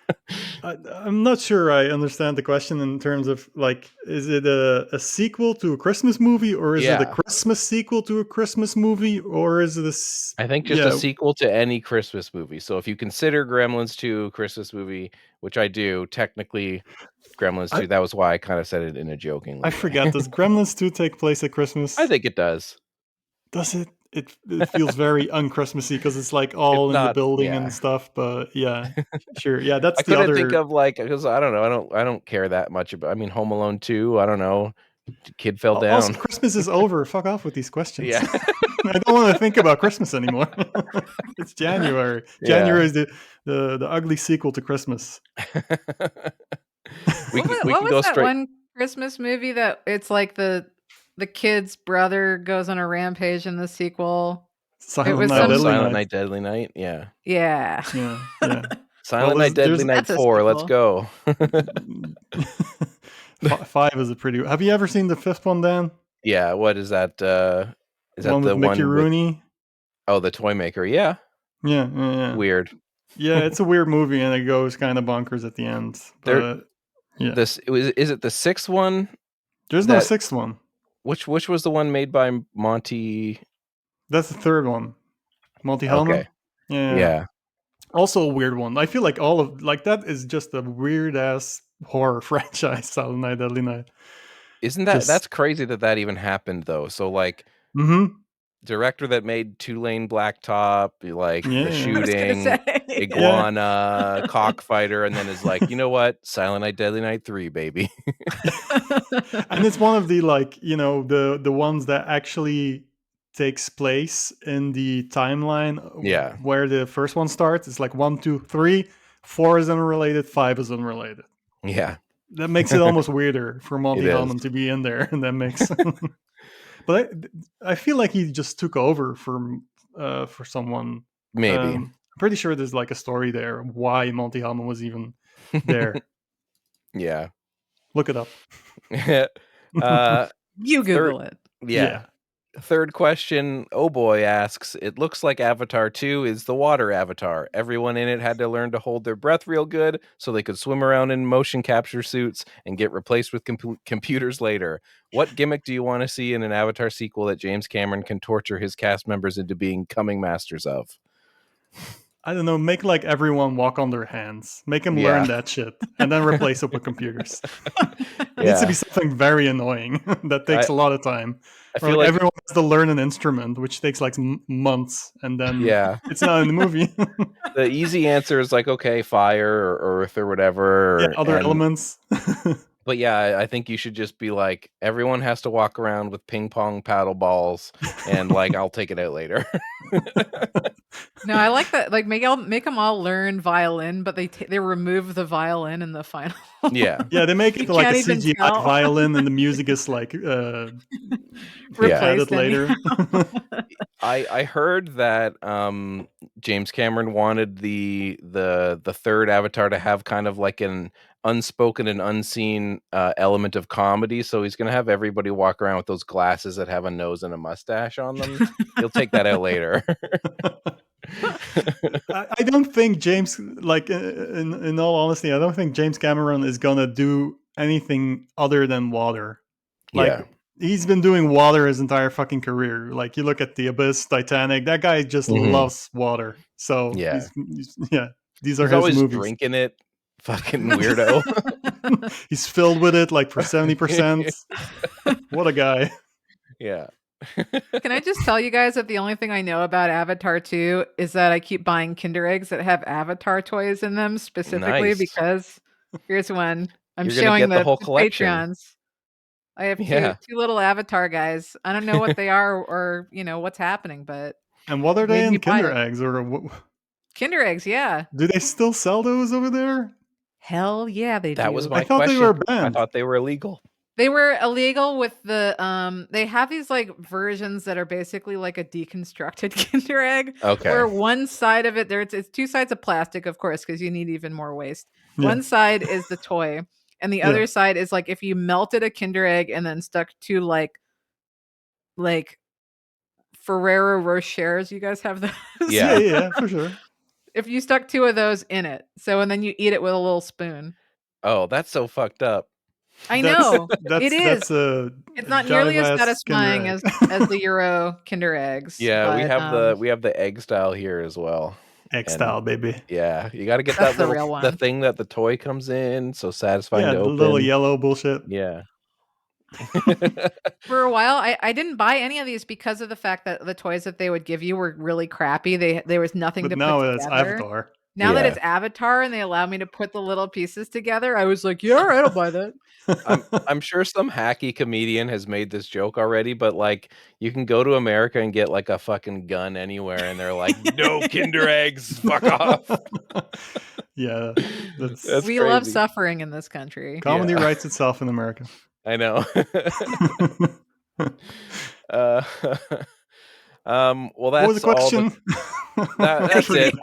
I'm not sure I understand the question in terms of like, is it a sequel to a Christmas movie, or is it a Yeah. Christmas sequel to a Christmas movie, or is it I think just a yeah? sequel to any Christmas movie. So if you consider Gremlins 2 a Christmas movie, which I do, technically Gremlins I 2, that was why I kind of said it in a I jokingly way. forget. Does Gremlins 2 take place at I Christmas? think it does. Does it? It feels very unchristmassy because it's like It's all in the not, building and yeah. stuff. But yeah, sure. Yeah, I that's the couldn't think other. of like, because I don't know, I don't care that much about. I mean, Home Alone 2, I don't know. Kid fell Also, down. Christmas is over. Fuck off with these questions. Yeah. I don't want to think about Christmas anymore. It's January. Yeah. January is the ugly sequel to Christmas. We What can was go that straight. one Christmas movie that it's like the kid's brother goes on a rampage in the sequel? It Silent was Night, Oh, some Deadly Silent Night. Night, Deadly Night. Yeah. yeah. Yeah, yeah. Well, Silent Night, Deadly there's Night That's a 4. Let's sequel. go. five is a pretty. Have you ever seen the fifth one, Dan? Yeah. What is that? Is The that one with the Mickey one with, Rooney. oh, the Toy Maker? Yeah. Yeah, yeah, yeah. Weird. Yeah, it's a weird movie, and it goes kind of bonkers at the end. There, But yeah, is it the sixth one there's no that, sixth one. which was the one made by Monty? That's the third one. Monty Hellman. Okay. Yeah, yeah, yeah. Yeah. Also a weird one. I feel like all of like that is just a weird ass horror franchise. Silent Night, Deadly Night. Isn't Just that's crazy that even happened though? So like, mm-hmm. director that made Two Lane Blacktop, like Yeah, The yeah, I was gonna Shooting, say. yeah. Iguana, Cockfighter, and then is like, you know what? Silent Night, Deadly Night 3, baby. And it's one of the like the ones that actually takes place in the timeline Yeah. where the first one starts. It's like 1, 2, 3, 4 is unrelated, 5 is unrelated. Yeah. That makes it almost weirder for It Monty is. Hellman to be in there in that mix. But I feel like he just took over for someone. Maybe. I'm pretty sure there's like a story there why Monty Hellman was even there. Yeah. Look it up. uh You third Google it. yeah. Yeah. Third question, oh boy asks, it looks like Avatar 2 is the water avatar. Everyone in it had to learn to hold their breath real good so they could swim around in motion capture suits and get replaced with computers later. What gimmick do you want to see in an Avatar sequel that James Cameron can torture his cast members into becoming masters of? I don't know, make like everyone walk on their hands. Make them Yeah. learn that shit and then replace it with computers. It needs to be Yeah. something very annoying that takes I a lot of time. I Or feel like like, everyone has to learn an instrument, which takes like months, and then yeah. it's not in the movie. The easy answer is like, okay, fire or earth or Yeah, whatever, other and elements. but yeah, I think you should just be like, everyone has to walk around with ping pong paddle balls, and like, I'll take it out later. No, I like that. Like, make them all learn violin, but they remove the violin in the final. Yeah, Yeah, they make You it like a can't even CGI tell. violin, and the music is like yeah. added Replaced later. anyhow. I heard that James Cameron wanted the third Avatar to have kind of like an unspoken and unseen element of comedy. So he's gonna have everybody walk around with those glasses that have a nose and a mustache on them. He'll take that out later. I don't think James, like in all honesty, I don't think James Cameron is gonna do anything other than water. Like Yeah. he's been doing water his entire fucking career. Like, you look at The Abyss, Titanic, that guy just loves water. So Yeah. these are He's his always movies. drinking it. Fucking weirdo. He's filled with it like for 70%. What a guy. Yeah. Can I just tell you guys that the only thing I know about Avatar 2 is that I keep buying Kinder Eggs that have Avatar toys in them specifically Nice. because here's one. I'm You're gonna showing get the the whole collection. Patreons. I have Yeah. two little Avatar guys. I don't know what they are or what's happening, but And what are it they made me in buy Kinder it. Eggs? Or Kinder Eggs, yeah. do they still sell those over there? Hell yeah, they That was do. my I thought they question. were I banned. thought they were illegal. They were illegal with the they have these like versions that are basically like a deconstructed Kinder Egg. Okay. Where one side of it it's two sides of plastic, of course, because you need even more waste. Yeah. One side is the toy, and the other side is like if you melted a Kinder Egg and then stuck two like Ferrero Rochers. You guys have those? Yeah, for sure. If you stuck two of those in it, and then you eat it with a little spoon. Oh, that's so fucked up. I know. It is. That's a It's not nearly as jive-ass satisfying Kinder as the Euro Kinder Eggs. Yeah, but, we have the egg style here as well. Egg style, baby. Yeah, you got to get That's that the real one. the thing that the toy comes in, so satisfying to the open. little yellow bullshit. Yeah. For a while, I didn't buy any of these because of the fact that the toys that they would give you were really crappy. There was nothing to now put it's together. Avatar. Now that it's Avatar and they allow me to put the little pieces together, I was like, yeah, all right, I'll buy that. I'm sure some hacky comedian has made this joke already, but like you can go to America and get like a fucking gun anywhere and they're like, no Kinder Eggs, fuck off. Yeah, we crazy. love suffering in this country. Comedy writes itself in America. I know. Well, that's what was the question? That's it.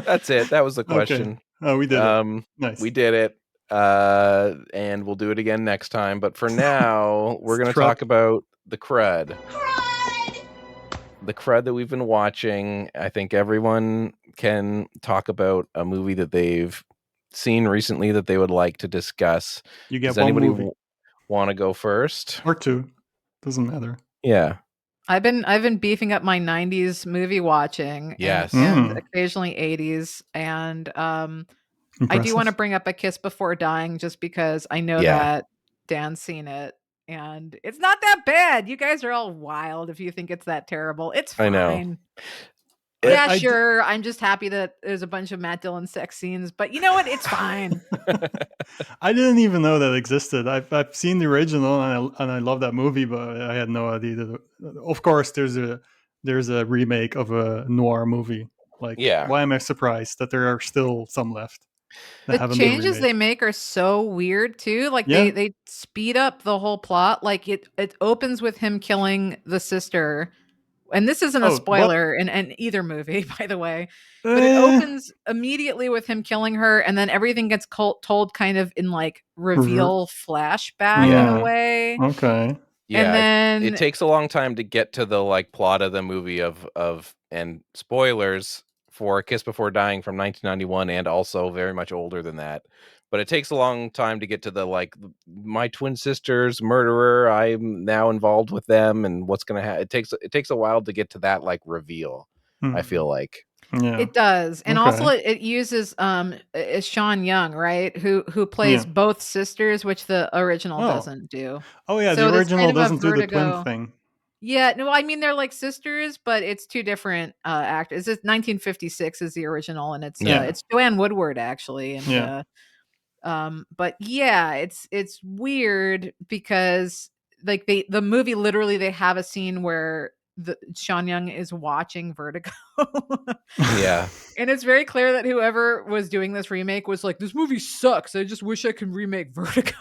That's it. That was the question. Okay. Oh, we did it. Nice. We did it. And we'll do it again next time. But for now, we're going to talk about the Crud. The Crud that we've been watching. I think everyone can talk about a movie that they've seen recently that they would like to discuss. You get Does one anybody movie. Want to go first? Or two. Doesn't matter. Yeah. I've been beefing up my 90s movie watching. Yes. And occasionally 80s. And I do want to bring up A Kiss Before Dying just because I know that Dan's seen it. And it's not that bad. You guys are all wild if you think it's that terrible. It's fine. I know. Yeah, sure. I'm just happy that there's a bunch of Matt Dillon sex scenes, but you know what? It's fine. I didn't even know that existed. I've seen the original and I love that movie, but I had no idea that. Of course, there's a remake of a noir movie. Like, why am I surprised that there are still some left? The changes they make are so weird too. Like they speed up the whole plot. Like it opens with him killing the sister. And this isn't a spoiler in either movie, by the way. But it opens immediately with him killing her, and then everything gets told kind of in like reveal flashback in a way. Okay. Yeah, and then it takes a long time to get to the like plot of the movie of and spoilers for A Kiss Before Dying from 1991 and also very much older than that. But it takes a long time to get to the like my twin sister's murderer. I'm now involved with them, and what's gonna happen. It takes a while to get to that like reveal. I feel like it does, and also it uses Sean Young, right, who plays both sisters, which the original doesn't do. Oh yeah, so the original doesn't do the twin thing. Yeah, no, I mean they're like sisters, but it's two different actors. It's 1956 is the original, and it's Joanne Woodward actually, and but yeah, it's weird because like the movie literally they have a scene where Sean Young is watching Vertigo. Yeah. And it's very clear that whoever was doing this remake was like, this movie sucks. I just wish I could remake Vertigo.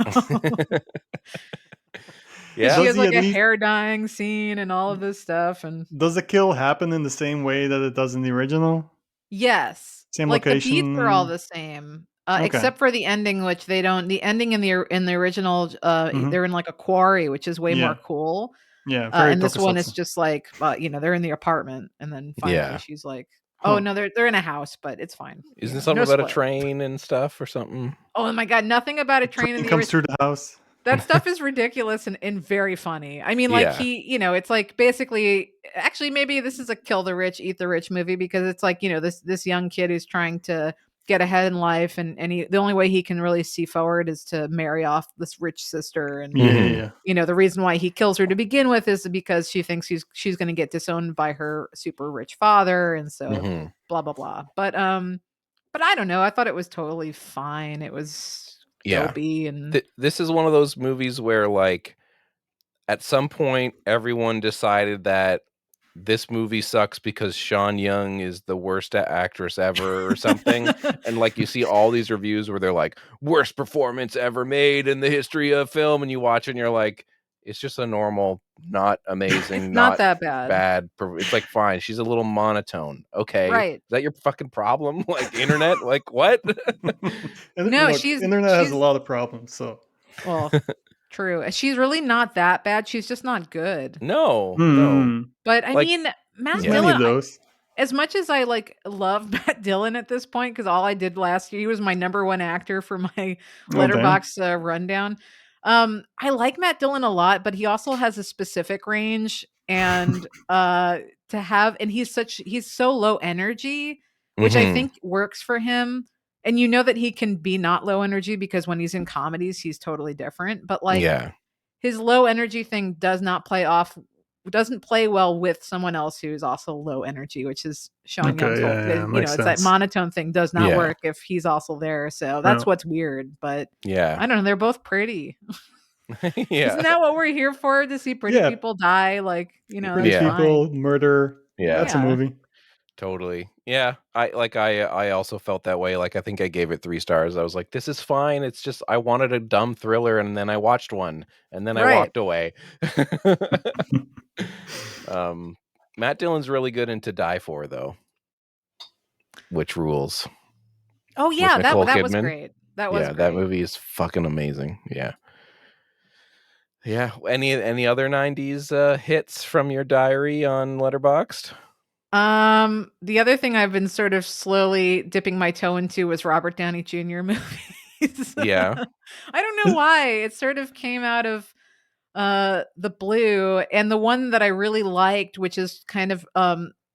Yeah. She has like a hair dyeing scene and all of this stuff. And does the kill happen in the same way that it does in the original? Yes. Same like location. The beats are all the same. Except for the ending, which they don't. The ending in the original, they're in like a quarry, which is way more cool. Yeah, and this one is just like, they're in the apartment, and then finally she's like, "Oh no, they're in a house, but it's fine." Isn't something about a train and stuff or something? Oh my god, nothing about a train in the comes through the house. That stuff is ridiculous and very funny. I mean, like Yeah. he, it's like basically, actually, maybe this is a kill the rich, eat the rich movie because it's like, this young kid who's trying to get ahead in life, and the only way he can really see forward is to marry off this rich sister, and Yeah, yeah, yeah. the reason why he kills her to begin with is because she thinks she's going to get disowned by her super rich father, and so blah blah blah. But I don't know. I thought it was totally fine. It was Yeah. dopey and This is one of those movies where, like, at some point, everyone decided that this movie sucks because Sean Young is the worst actress ever or something. And, like, you see all these reviews where they're like, worst performance ever made in the history of film. And you watch it and you're like, it's just a normal, not it's amazing, not not that bad. bad. It's like, fine. She's a little monotone. Okay. Is Right. that your fucking problem? Like, internet? Like, what? And No, look, internet has a she's lot of problems, so. well, true. She's really not that bad. She's just not good. No, no. Hmm. But I Like, mean, Matt There's yeah. many Dillon, of those. as much as I like love Matt Dillon at this point, because all I did last year, he was my number one actor for my Oh, damn. letterbox rundown. I like Matt Dillon a lot, but he also has a specific range, and he's so low energy, which I Mhm. think works for him. And that he can be not low energy because when he's in comedies, he's totally different. But like Yeah. his low energy thing doesn't play well with someone else who's also low energy, which is Sean Young's Okay, whole, yeah, makes it's that sense. monotone thing does not Yeah. work if he's also there. So Yeah. that's what's weird. But Yeah. I don't know. They're both pretty. Isn't Yeah. that what we're here for? To see pretty Yeah, people die? Like, pretty that's Yeah. fine. people, murder. Yeah. That's a Yeah. movie. Totally. Yeah. I also felt that way. Like, I think I gave it 3 stars. I was like, this is fine. It's just I wanted a dumb thriller, and then I watched one, and then I Right. walked away. um Matt Dillon's really good in To Die For, though, which rules. Oh With yeah. Nicole That was Kidman. great. That was Yeah, that great. movie is fucking amazing. Yeah. Yeah. Any other 90s hits from your diary on Letterboxd? The other thing I've been sort of slowly dipping my toe into was Robert Downey Jr. movies. Yeah. I don't know why. It sort of came out of the blue, and the one that I really liked, which is kind of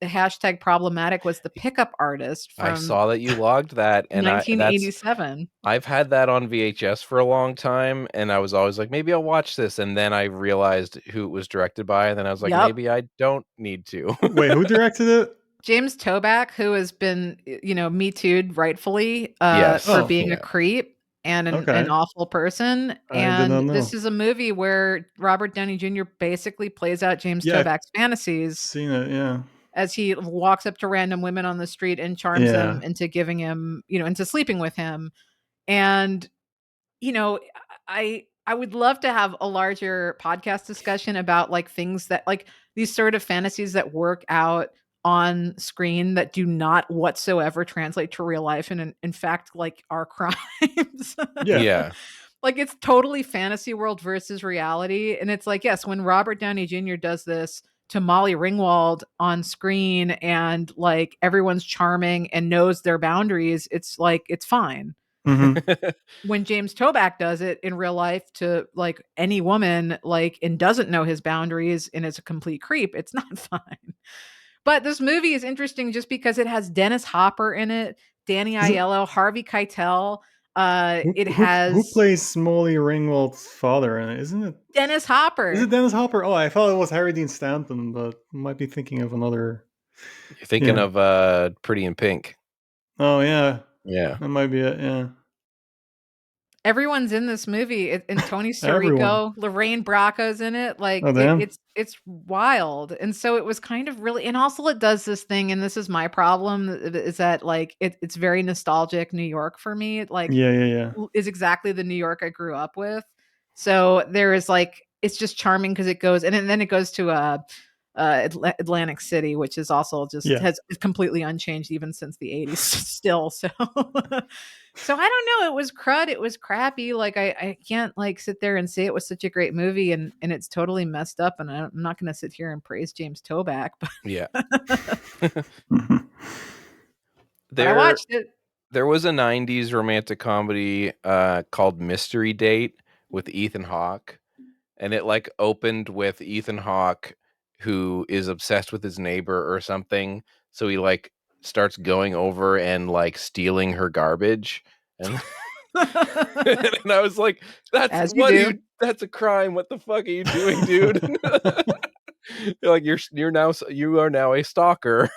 hashtag problematic, was The Pickup Artist I from saw that you logged that, and 1987. I've had that on VHS for a long time, and I was always like, maybe I'll watch this, and then I realized who it was directed by, and then I was like, Yep. maybe I don't need to. Wait, who directed it? James Toback, who has been, Me Too'd rightfully Yes. for Oh, being a Yeah. creep and an okay. awful person. I did And not this know. is a movie where Robert Downey Jr. basically plays out James Yeah, I've Toback's fantasies seen it. Yeah. as he walks up to random women on the street and charms them Yeah. into giving him, into sleeping with him. And, you know, I would love to have a larger podcast discussion about like things that like these sort of fantasies that work out on screen that do not whatsoever translate to real life and in fact like are crimes. Yeah. Yeah. Like it's totally fantasy world versus reality. And it's like, yes, when Robert Downey Jr. does this to Molly Ringwald on screen and like everyone's charming and knows their boundaries, it's like, it's fine. Hmm. When James Toback does it in real life to like any woman, like, and doesn't know his boundaries and is a complete creep, it's not fine. But this movie is interesting just because it has Dennis Hopper in it, Danny Isn't Aiello, Harvey Keitel. It who has plays Molly Ringwald's father in it? Isn't it? Dennis Is it Hopper. Dennis Hopper? Oh, I thought it was Harry Dean Stanton, but might be thinking of another. You're thinking Yeah. of Pretty in Pink. Oh yeah, Yeah. that might be it. Yeah. Everyone's in this movie, and Tony Everyone. Sirico, Lorraine Bracco's in it. Like Oh damn. it's wild, and so it was kind of really, and also it does this thing, and this is my problem is that like it's very nostalgic New York for me. It like Yeah, yeah, yeah. is exactly the New York I grew up with. So there is like it's just charming because it goes, and then it goes to Atlantic City, which is also just Yeah. has is completely unchanged even since the 80s still. So so I don't know. It was crud. It was crappy. Like I can't like sit there and say it was such a great movie and it's totally messed up. And I'm not going to sit here and praise James Toback, Yeah. Mhm. but I There watched it. there was a 90s romantic comedy called Mystery Date with Ethan Hawke, and it like opened with Ethan Hawke, who is obsessed with his neighbor or something. So he like starts going over and like stealing her garbage, and and I was like, "That's As you what are do. you? That's a crime. What the fuck are you doing, dude?" Like you are now a stalker.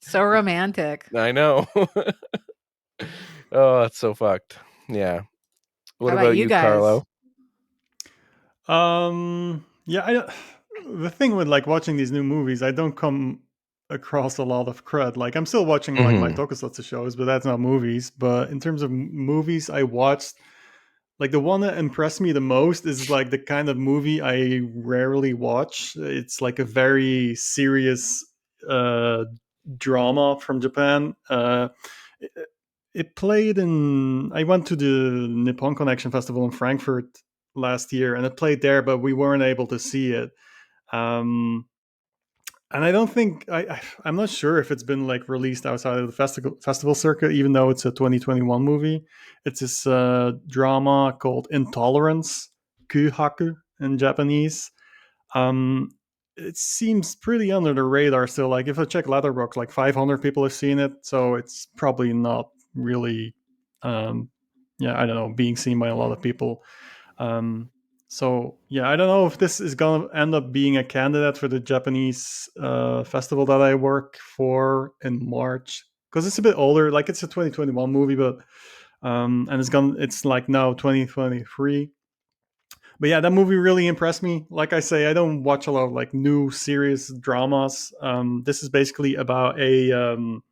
So romantic. I know. Oh, that's so fucked. Yeah. What How about about you you, guys? Carlo? Yeah, the thing with like watching these new movies, I don't come across a lot of crud. Like I'm still watching like my Hmm. tokusatsu shows, but that's not movies. But in terms of movies I watched, like the one that impressed me the most is like the kind of movie I rarely watch. It's like a very serious uh drama from Japan. It, it played in. I went to the Nippon Connection Festival in Frankfurt last year, and it played there, but we weren't able to see it. Um, and I don't think I'm not sure if it's been like released outside of the festival circuit, even though it's a 2021 movie. It's this drama called Intolerance, Kuhaku in Japanese. Um, it seems pretty under the radar still. Like if I check Letterboxd, like 500 people have seen it, so it's probably not really, um, yeah, I don't know, being seen by a lot of people. Um, so yeah, I don't know if this is gonna end up being a candidate for the Japanese festival that I work for in March because it's a bit older. Like it's a 2021 movie, but and it's like now 2023. But yeah, that movie really impressed me. Like I say, I don't watch a lot of like new serious dramas. This is basically about um,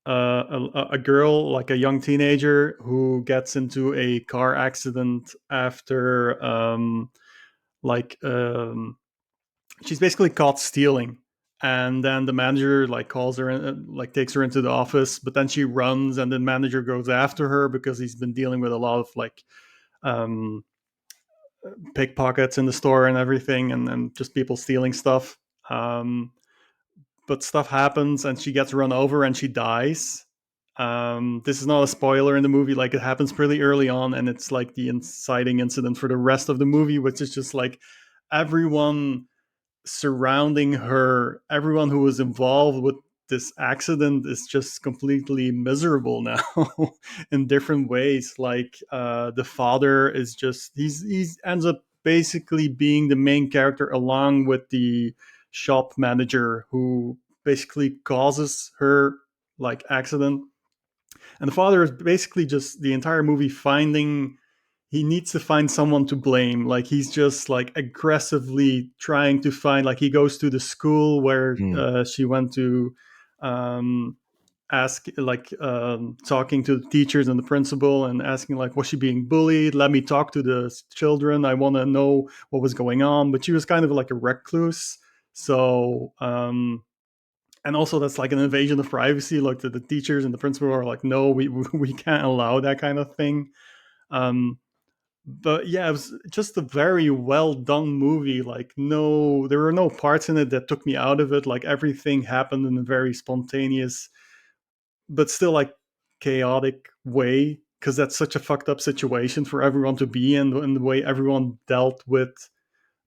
a girl, like a young teenager, who gets into a car accident after like she's basically caught stealing. And then the manager like calls her in, like takes her into the office, but then she runs, and the manager goes after her because he's been dealing with a lot of like um, pickpockets in the store and everything, and just people stealing stuff. Um, but stuff happens, and she gets run over, and she dies. This is not a spoiler in the movie; like it happens pretty early on, and it's like the inciting incident for the rest of the movie, which is just like everyone surrounding her, everyone who was involved with this accident is just completely miserable now in different ways. Like the father is just he's ends up basically being the main character along with the shop manager who basically causes her like accident. And the father is basically just the entire movie finding he needs to find someone to blame. Like he's just like aggressively trying to find, like he goes to the school where Mm. she went to, ask like talking to the teachers and the principal and asking like, was she being bullied? Let me talk to the children, I want to know what was going on. But she was kind of like a recluse. So and also that's like an invasion of privacy. Like the teachers and the principal are like, no, we can't allow that kind of thing. um but yeah, it was just a very well done movie. Like no, there were no parts in it that took me out of it. Like everything happened in a very spontaneous but still like chaotic way, because that's such a fucked up situation for everyone to be in, and the way everyone dealt with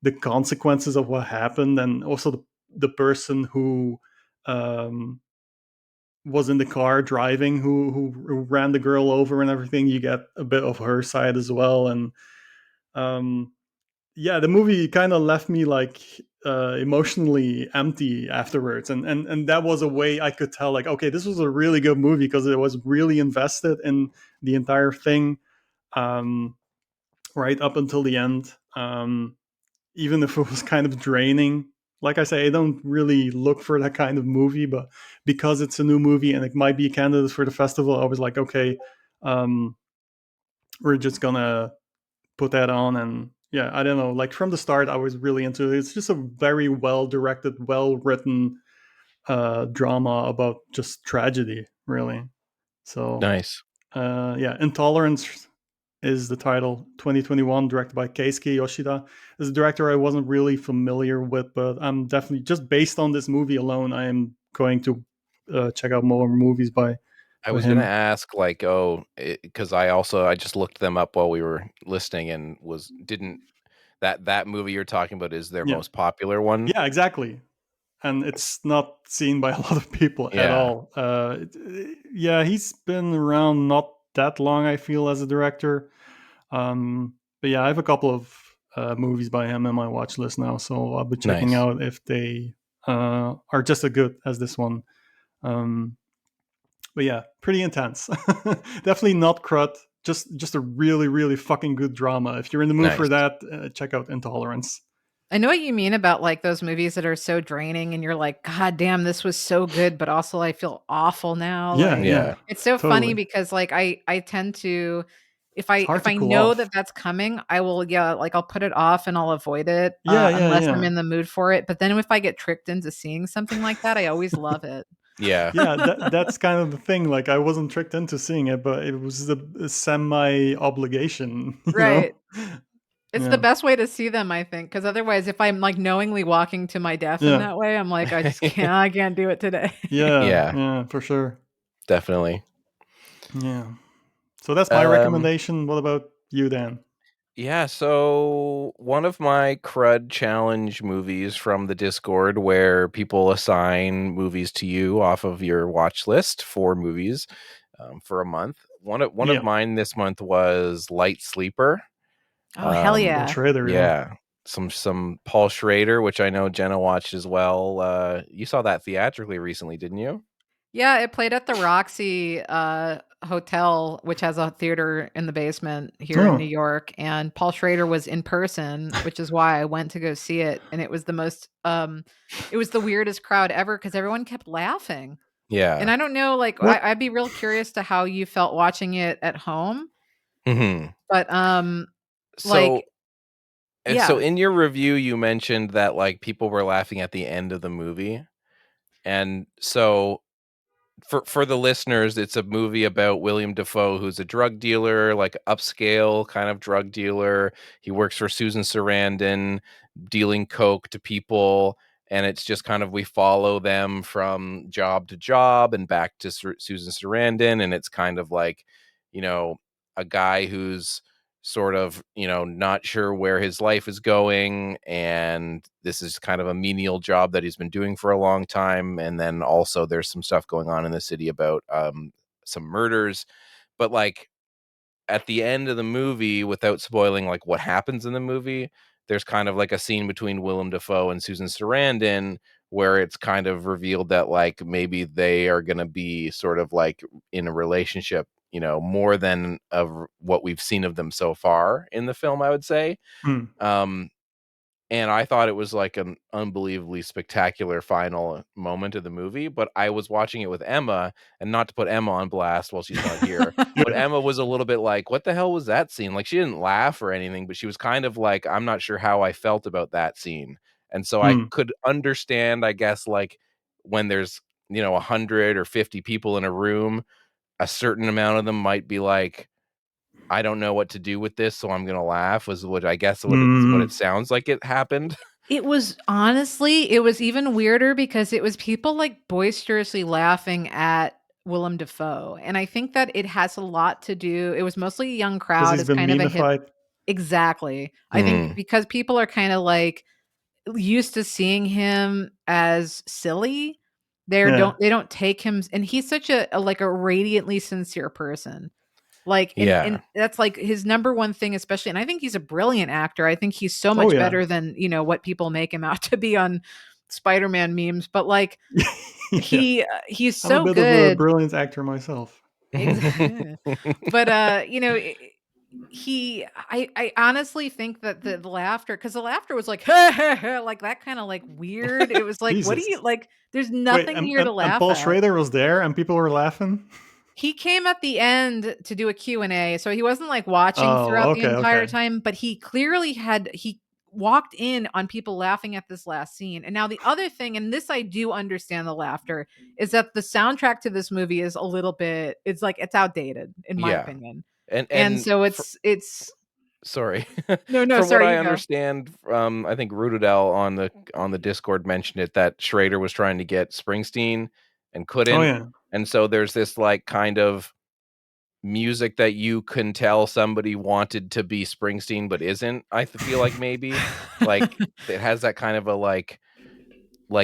the consequences of what happened. And also the person who um was in the car driving, who ran the girl over and everything, you get a bit of her side as well. And um yeah, the movie kind of left me like emotionally empty afterwards, and that was a way I could tell like, okay, this was a really good movie because it was really invested in the entire thing, um right up until the end. Even if it was kind of draining, like I say, I don't really look for that kind of movie, but because it's a new movie and it might be a candidate for the festival, I was like, okay, um we're just gonna put that on. And yeah, I don't know, like from the start I was really into it. It's just a very well directed, well written drama about just tragedy, really. So Nice. yeah, Intolerance is the title. 2021, directed by Keisuke Yoshida. Is a director I wasn't really familiar with, but I'm definitely, just based on this movie alone, I am going to check out more movies by I with was gonna him. ask, like, because I just looked them up while we were listening and didn't that movie you're talking about is their Yeah, most popular one? yeah, exactly. And it's not seen by a lot of people at Yeah, all. Yeah, he's been around not that long, I feel, as a director. But yeah, I have a couple of movies by him in my watch list now, so I'll be checking nice. out if they are just as good as this one. Um, but yeah, pretty intense. Definitely not Crud. Just a really really fucking good drama. If you're in the mood for Nice. that, check out Intolerance. I know what you mean about like those movies that are so draining and you're like, God damn, this was so good, but also I feel awful now. Yeah, Like yeah, Yeah. it's so funny totally. because like I tend to It's hard if to I pull know that off. that's coming, I will like I'll put it off and I'll avoid it Yeah, yeah, unless I'm yeah. in the mood for it. But then if I get tricked into seeing something like that, I always love it. Yeah. Yeah, that's kind of the thing. Like, I wasn't tricked into seeing it, but it was a semi obligation, you know? Right. It's the Yeah, best way to see them, I think, because otherwise, if I'm like knowingly walking to my death in yeah, that way, I'm like, I can't do it today. yeah, Yeah, yeah, for sure. definitely. Yeah. So that's my Um, recommendation. What about you, Dan? yeah, so one of my Crud challenge movies from the Discord where people assign movies to you off of your watch list for movies for a month. One of Yeah, mine this month was Light Sleeper. Oh, hell Paul Um, yeah. Schrader. Yeah. yeah, some Paul Schrader, which I know Jenna watched as well. You saw that theatrically recently, didn't you? Yeah, it played at the Roxy, Hotel, which has a theater in the basement here in New Oh, York, and Paul Schrader was in person, which is why I went to go see it, and it was the weirdest crowd ever because everyone kept laughing, and Yeah. I don't know, like, what? I'd be real curious to how you felt watching it at home, hmm but, like So so yeah. in your review, you mentioned that like people were laughing at the end of the movie, and so for the listeners, it's a movie about William Dafoe, who's a drug dealer, like upscale kind of drug dealer. He works for Susan Sarandon, dealing coke to people, and it's just kind of we follow them from job to job and back to Susan Sarandon, and it's kind of like, you know, a guy who's sort of, not sure where his life is going, and this is kind of a menial job that he's been doing for a long time, and then also there's some stuff going on in the city about some murders, but like at the end of the movie, without spoiling like what happens in the movie, there's kind of like a scene between Willem Dafoe and Susan Sarandon where it's kind of revealed that like maybe they are going to be sort of like in a relationship, more than of what we've seen of them so far in the film, I would say. Hmm. Um, and I thought it was like an unbelievably spectacular final moment of the movie, but I was watching it with Emma, and not to put Emma on blast while she's not here, but Yeah. Emma was a little bit like, "What the hell was that scene?" Like, she didn't laugh or anything, but she was kind of like, "I'm not sure how I felt about that scene." And so I Hmm. could understand, I guess, like when there's, 100 or 50 people in a room, a certain amount of them might be like, I don't know what to do with this, so I'm gonna laugh, was what I guess what it Hmm. sounds like it happened. It was even weirder because it was people, like, boisterously laughing at Willem Dafoe, and I think that it has a lot to do it was mostly a young Because crowd, he's it's been kind of a hip memeified. exactly. I think Mm, because people are kinda, like, used to seeing him as silly, Yeah. they don't take him and he's such like, a radiantly sincere person. Like, and yeah, that's, like, his number one thing, especially and I think he's a brilliant actor. I think he's so Oh much yeah. better than, what people make him out to be on Spider-Man memes, but, like, Yeah. he's I'm a so bit of a good. brilliant actor myself. Exactly. But, I honestly think that the laughter, because the laughter was like, like, that kinda, like, weird. It was like, what do you Jesus. like, there's Wait, nothing here to and laugh Paul at. Schrader was there and people were laughing? He came at the end to do a Q&A, so he wasn't, like, watching Oh, throughout the okay, entire okay. time, but he walked in on people laughing at this last scene, and now the other thing, and this I do understand the laughter, is that the soundtrack to this movie is a little bit it's outdated, in my yeah, opinion, and and so for it's sorry. no, From what sorry, I you go. understand, I think Rudadell on the Discord mentioned it, that Schrader was trying to get Springsteen, and Oh couldn't. yeah. And so there's this like kind of music that you can tell somebody wanted to be Springsteen but isn't. I feel like maybe like it has that kind of a like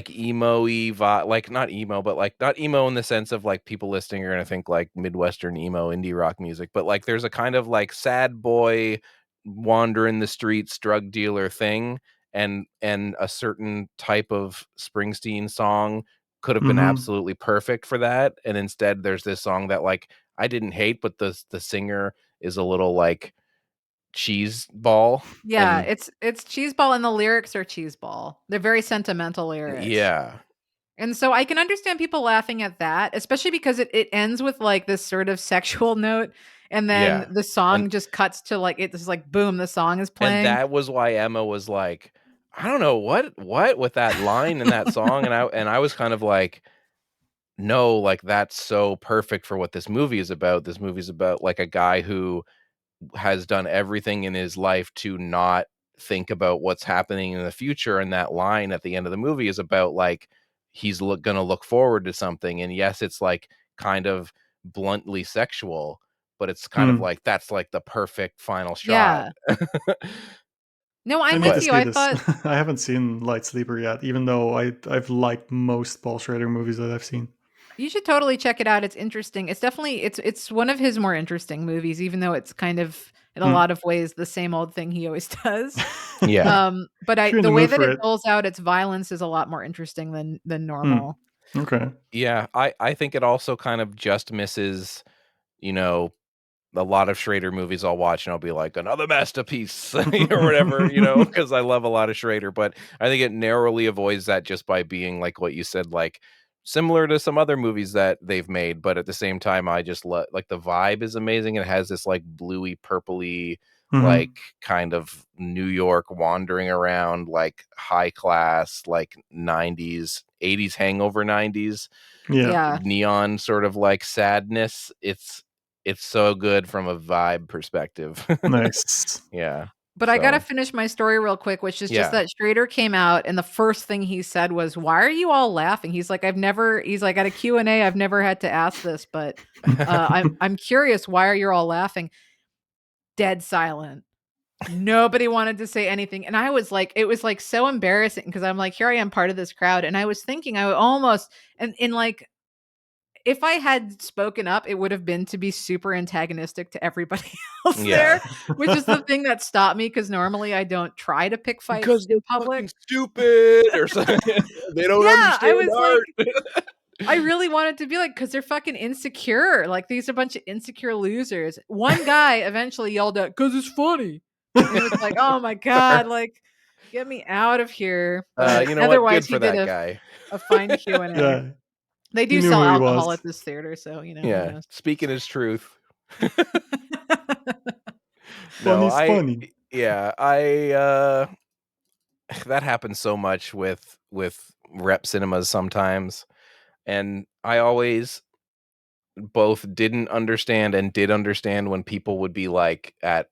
emo-y vibe, like not emo, but like not emo in the sense of like people listening are gonna think like Midwestern emo indie rock music, but like there's a kind of like sad boy wandering the streets drug dealer thing, and a certain type of Springsteen song could have been Mm-hmm. absolutely perfect for that, and instead there's this song that like I didn't hate, but the singer is a little like cheese ball, Yeah, and it's cheeseball and the lyrics are cheeseball. They're very sentimental lyrics. yeah, And so I can understand people laughing at that, especially because it ends with like this sort of sexual note, and then yeah. the And song just cuts to like it's like boom, the song is And playing. that was why Emma was like, I don't know what with that line in that song, and I was kind of like, no, like that's so perfect for what this movie is about. This movie's about like a guy who has done everything in his life to not think about what's happening in the future, and that line at the end of the movie is about like he's gonna look forward to something, and yes, it's like kind of bluntly sexual, but it's kind of Mm. like that's like the perfect final shot. Yeah. No, I I'm need with to But you. see I this. thought I haven't seen Light Sleeper yet, even though I've liked most Paul Schrader movies that I've seen. you should totally check it out. It's interesting. It's definitely it's one of his more interesting movies, even though it's kind of in a Mm. lot of ways the same old thing he always does. yeah. But If I you're in the the way mood that for it it. doles out its violence is a lot more interesting than Mm. normal. Okay. Yeah, I think it also kind of just misses, you know, a lot of Schrader movies I'll watch and I'll be like, another masterpiece or whatever, because I love a lot of Schrader. But I think it narrowly avoids that just by being like what you said, like similar to some other movies that they've made. But at the same time, I just love like the vibe is amazing. It has this like bluey, purpley, Hmm. like kind of New York wandering around, like high class, like 90s, 80s hangover 90s Yeah. Yeah. neon sort of like sadness. It's so good from a vibe perspective. Nice. Yeah. But I gotta So, finish my story real quick, which is just yeah. that Schrader came out and the first thing he said was, "Why are you all laughing?" He's like, he's like, at a Q&A, I've never had to ask this, but I'm curious, why are you all laughing? Dead silent. Nobody wanted to say anything. And I was like, it was like so embarrassing because I'm like, here I am part of this crowd. And I was thinking I would almost, and in like, if I had spoken up, it would have been to be super antagonistic to everybody else Yeah. there, which is the thing that stopped me because normally I don't try to pick fights Because they're in public. fucking stupid or something. They don't Yeah, I understand was like, art. I really wanted to be like, because they're fucking insecure. Like these are a bunch of insecure losers. One guy eventually yelled out, "Because it's funny," and it was like, oh my god, like get me out of here. But You know what? otherwise, Good he for did that guy. a fine Q&A. Yeah. They He do knew sell who he alcohol was. at this theater, so who Yeah. knows. Speaking his truth. No, Funny's funny. yeah, that happens so much with rep cinemas sometimes. And I always both didn't understand and did understand when people would be like at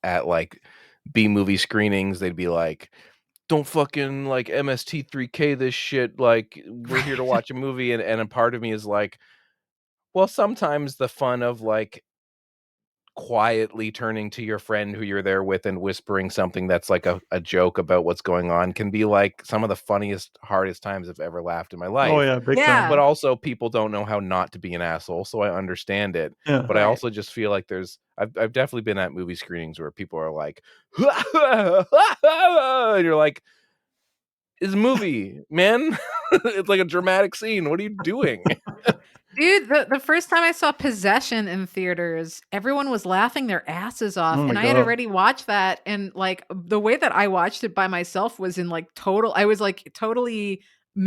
like B movie screenings, they'd be like, don't fucking like MST3K this shit, like we're here to Right. watch a movie, and a part of me is like, well, sometimes the fun of like quietly turning to your friend who you're there with and whispering something that's like a joke about what's going on can be like some of the funniest, hardest times I've ever laughed in my Oh life. yeah, big But Yeah. time. also people don't know how not to be an asshole, so I understand it. Yeah. But I Right. also just feel like I've definitely been at movie screenings where people are like, and you're like, it's a movie, man. It's like a dramatic scene. What are you doing? Dude, the first time I saw Possession in theaters, everyone was laughing their asses off, Oh my and I had god. already watched that, and, like, the way that I watched it by myself was in, like, total I was, like, totally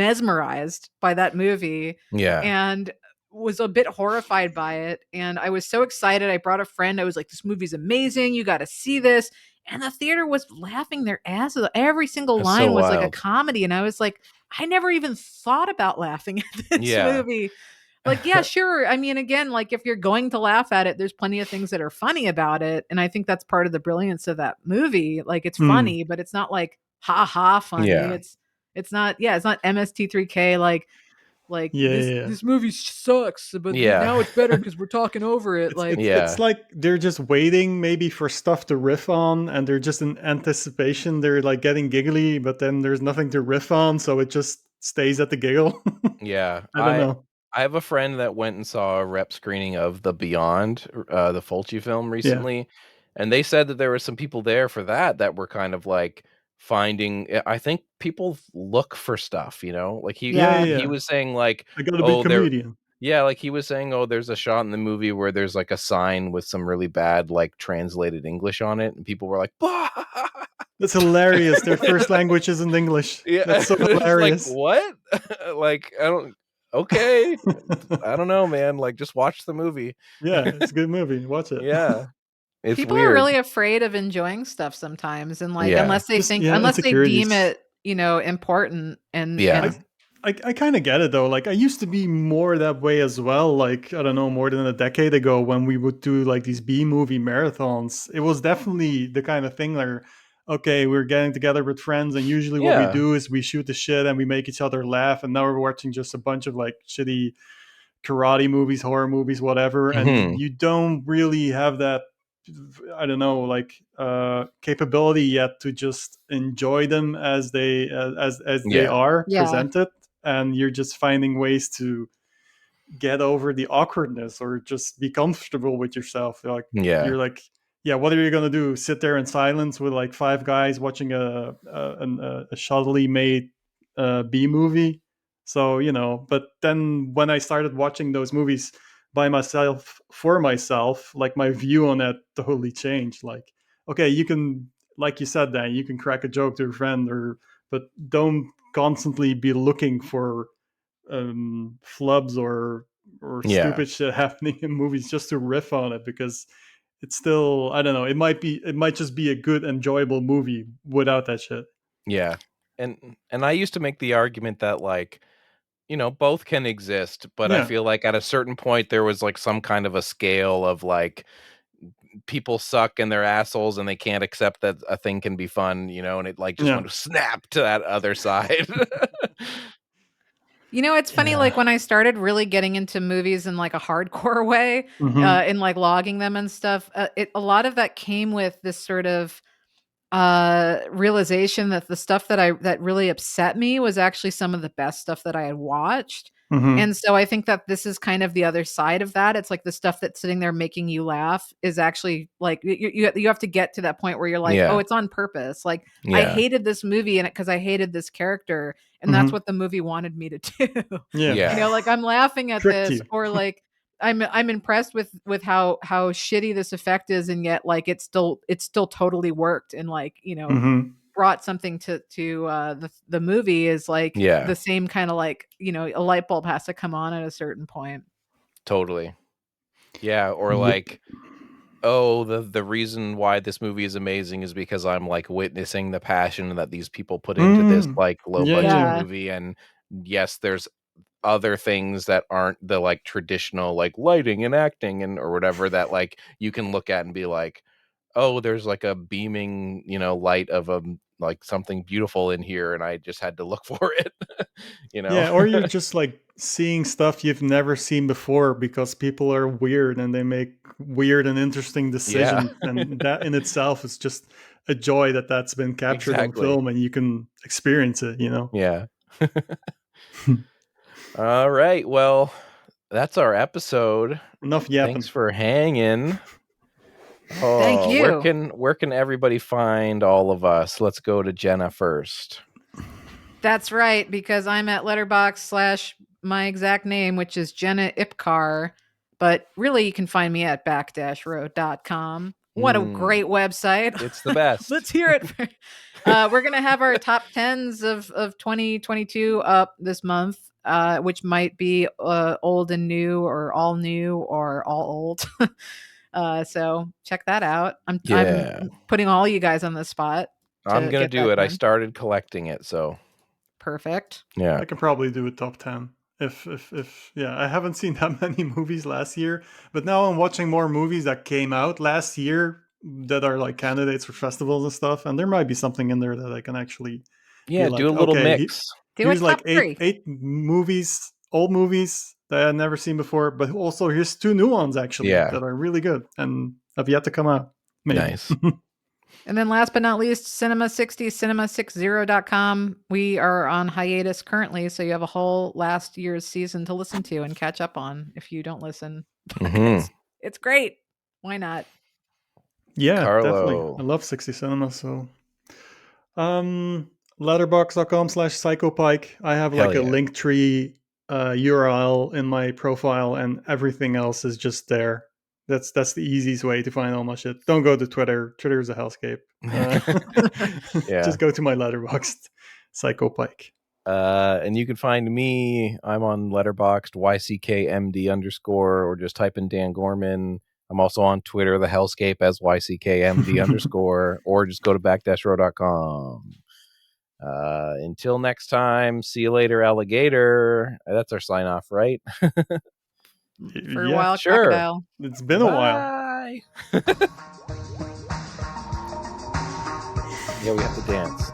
mesmerized by that movie Yeah. and was a bit horrified by it, and I was so excited, I brought a friend, I was like, "This movie's amazing, you gotta see this," and the theater was laughing their asses every single That's so line was like a wild. comedy, and I was like, "I never even thought about laughing at this Yeah. movie." Like, yeah, sure. I mean, again, like if you're going to laugh at it, there's plenty of things that are funny about it. And I think that's part of the brilliance of that movie. Like it's Mm. funny, but it's not like ha ha funny. Yeah. It's not, yeah, it's not MST3K like Like Yeah, yeah, yeah. this movie sucks, but Yeah. now it's better because we're talking over it. It's Like it's Yeah. it's like they're just waiting maybe for stuff to riff on, and they're just in anticipation. They're like getting giggly, but then there's nothing to riff on, so it just stays at the giggle. Yeah. I don't know. I have a friend that went and saw a rep screening of The Beyond, the Fulci film Yeah, recently, and they said that there were some people there for that were kind of like finding I think people look for stuff, you know? Like yeah, yeah, he yeah. was saying like, I gotta be "Oh, there." comedian. Yeah, like he was saying, "Oh, there's a shot in the movie where there's like a sign with some really bad like translated English on it," and people were like, "Bah!" That's hilarious. Their first language isn't English. Yeah, That's so it's just like, hilarious. "What?" Like, I don't okay. I don't know, man, like, just watch the movie. Yeah, it's a good movie. Watch it. Yeah, it's people are weird. really afraid of enjoying stuff sometimes, and like Yeah, Just unless they deem insecurities. it, important yeah, I I kind of get it though. Like I used to be more that way as well. Like I don't know, more than a decade ago when we would do like these B movie marathons. It was definitely the kind of thing where, okay, we're getting together with friends, and usually what we yeah, do is we shoot the shit and we make each other laugh. And now we're watching just a bunch of like shitty karate movies, horror movies, whatever, and mhm, you don't really have that, I don't know, like capability yet to just enjoy them as they yeah, are yeah, presented, and you're just finding ways to get over the awkwardness or just be comfortable with yourself. Like yeah, you're like, yeah, what are you gonna do? Sit there in silence with like five guys watching a shoddily made B movie? So but then when I started watching those movies by myself for myself, like my view on that totally changed. Like, okay, you can, like you said, Dan, you can crack a joke to a friend, but don't constantly be looking for flubs or yeah, stupid shit happening in movies just to riff on it, because it's still, I don't know, it might just be a good enjoyable movie without that shit. yeah, and I used to make the argument that, like, both can exist, but I Yeah, feel like at a certain point, there was, like, some kind of a scale of, like, people suck and they're assholes and they can't accept that a thing can be fun, and it, like, just yeah, went snap to that other side. it's funny, yeah. like when I started really getting into movies in like a hardcore way, Hmm. in like logging them and stuff, a lot of that came with this sort of realization that the stuff that really upset me was actually some of the best stuff that I had watched. Hmm. And so I think that this is kind of the other side of that. It's like the stuff that's sitting there making you laugh is actually like you have to get to that point where you're like, oh, Yeah, it's on purpose. Like I yeah, hated this movie and because I hated this character, and that's Hmm. what the movie wanted me to do. Yeah. yeah, Like I'm laughing at Tricked this, you. or like I'm impressed with how shitty this effect is, and yet like it's still totally worked, and like Hmm. brought something to the movie, is like yeah, the same kind of like a light bulb has to come on at a certain point. totally. Yeah, or Yep. like, "Oh, the reason why this movie is amazing is because I'm, like, witnessing the passion that these people put into this, Mm. like, low Yeah, budget yeah. Yeah. movie," and yes, there's other things that aren't the, like, traditional, like, lighting and acting and or whatever that, like, you can look at and be like, "Oh, there's, like, a beaming, light of, like, something beautiful in here, and I just had to look for it," you know? Yeah, or you're just like seeing stuff you've never seen before because people are weird and they make weird and interesting Yeah, decisions, and that in itself is just a joy that that's been captured on exactly. film and you can experience it. Yeah. Alright, well, that's our episode. Enough Thanks yapping. for hanging. Thank Oh, where you. can where can everybody find all of us? Let's go to Jenna first. That's right, because I'm at letterbox slash my exact name, which is Jenna Ipcar. But really, you can find me at back-road.com. What a Mm, great website. it's the best. Let's hear it. We're going to have our top 10s of 2022 up this month, which might be old and new, or all new, or all old. So check that out. I'm Yeah. putting all you guys on the spot I'm to gonna get do that it. I done. started collecting it, so Perfect. yeah. I can probably do a top 10 if yeah, I haven't seen that many movies last year, but now I'm watching more movies that came out last year that are like candidates for festivals and stuff, and there might be something in there that I can actually be Yeah, do a like, little okay, mix. Do a here's top like eight three. eight movies old movies that I've never seen before, but also here's 2 new ones actually that are really good and have yet to come out. Maybe. Nice. And then last but not least, Cinema 60, cinema60.com. We are on hiatus currently, so you have a whole last year's season to listen to and catch up on if you don't listen. It's great. Why not? Yeah, Carlo. definitely. I love 60 Cinema, so letterbox.com/psychopike. I have like a link tree URL in my profile, and everything else is just there. That's the easiest way to find all my shit. Don't go to Twitter. Twitter is a hellscape. Just go to my Letterboxd, Psychopike. And you can find me. I'm on Letterboxd, YCKMD_, or just type in Dan Gorman. I'm also on Twitter, the hellscape, as YCKMD_, or just go to back-row.com. Until next time, see you later, alligator. That's our sign off, right? For a while, sure. Crocodile. It's been a while. Yeah, we have to dance.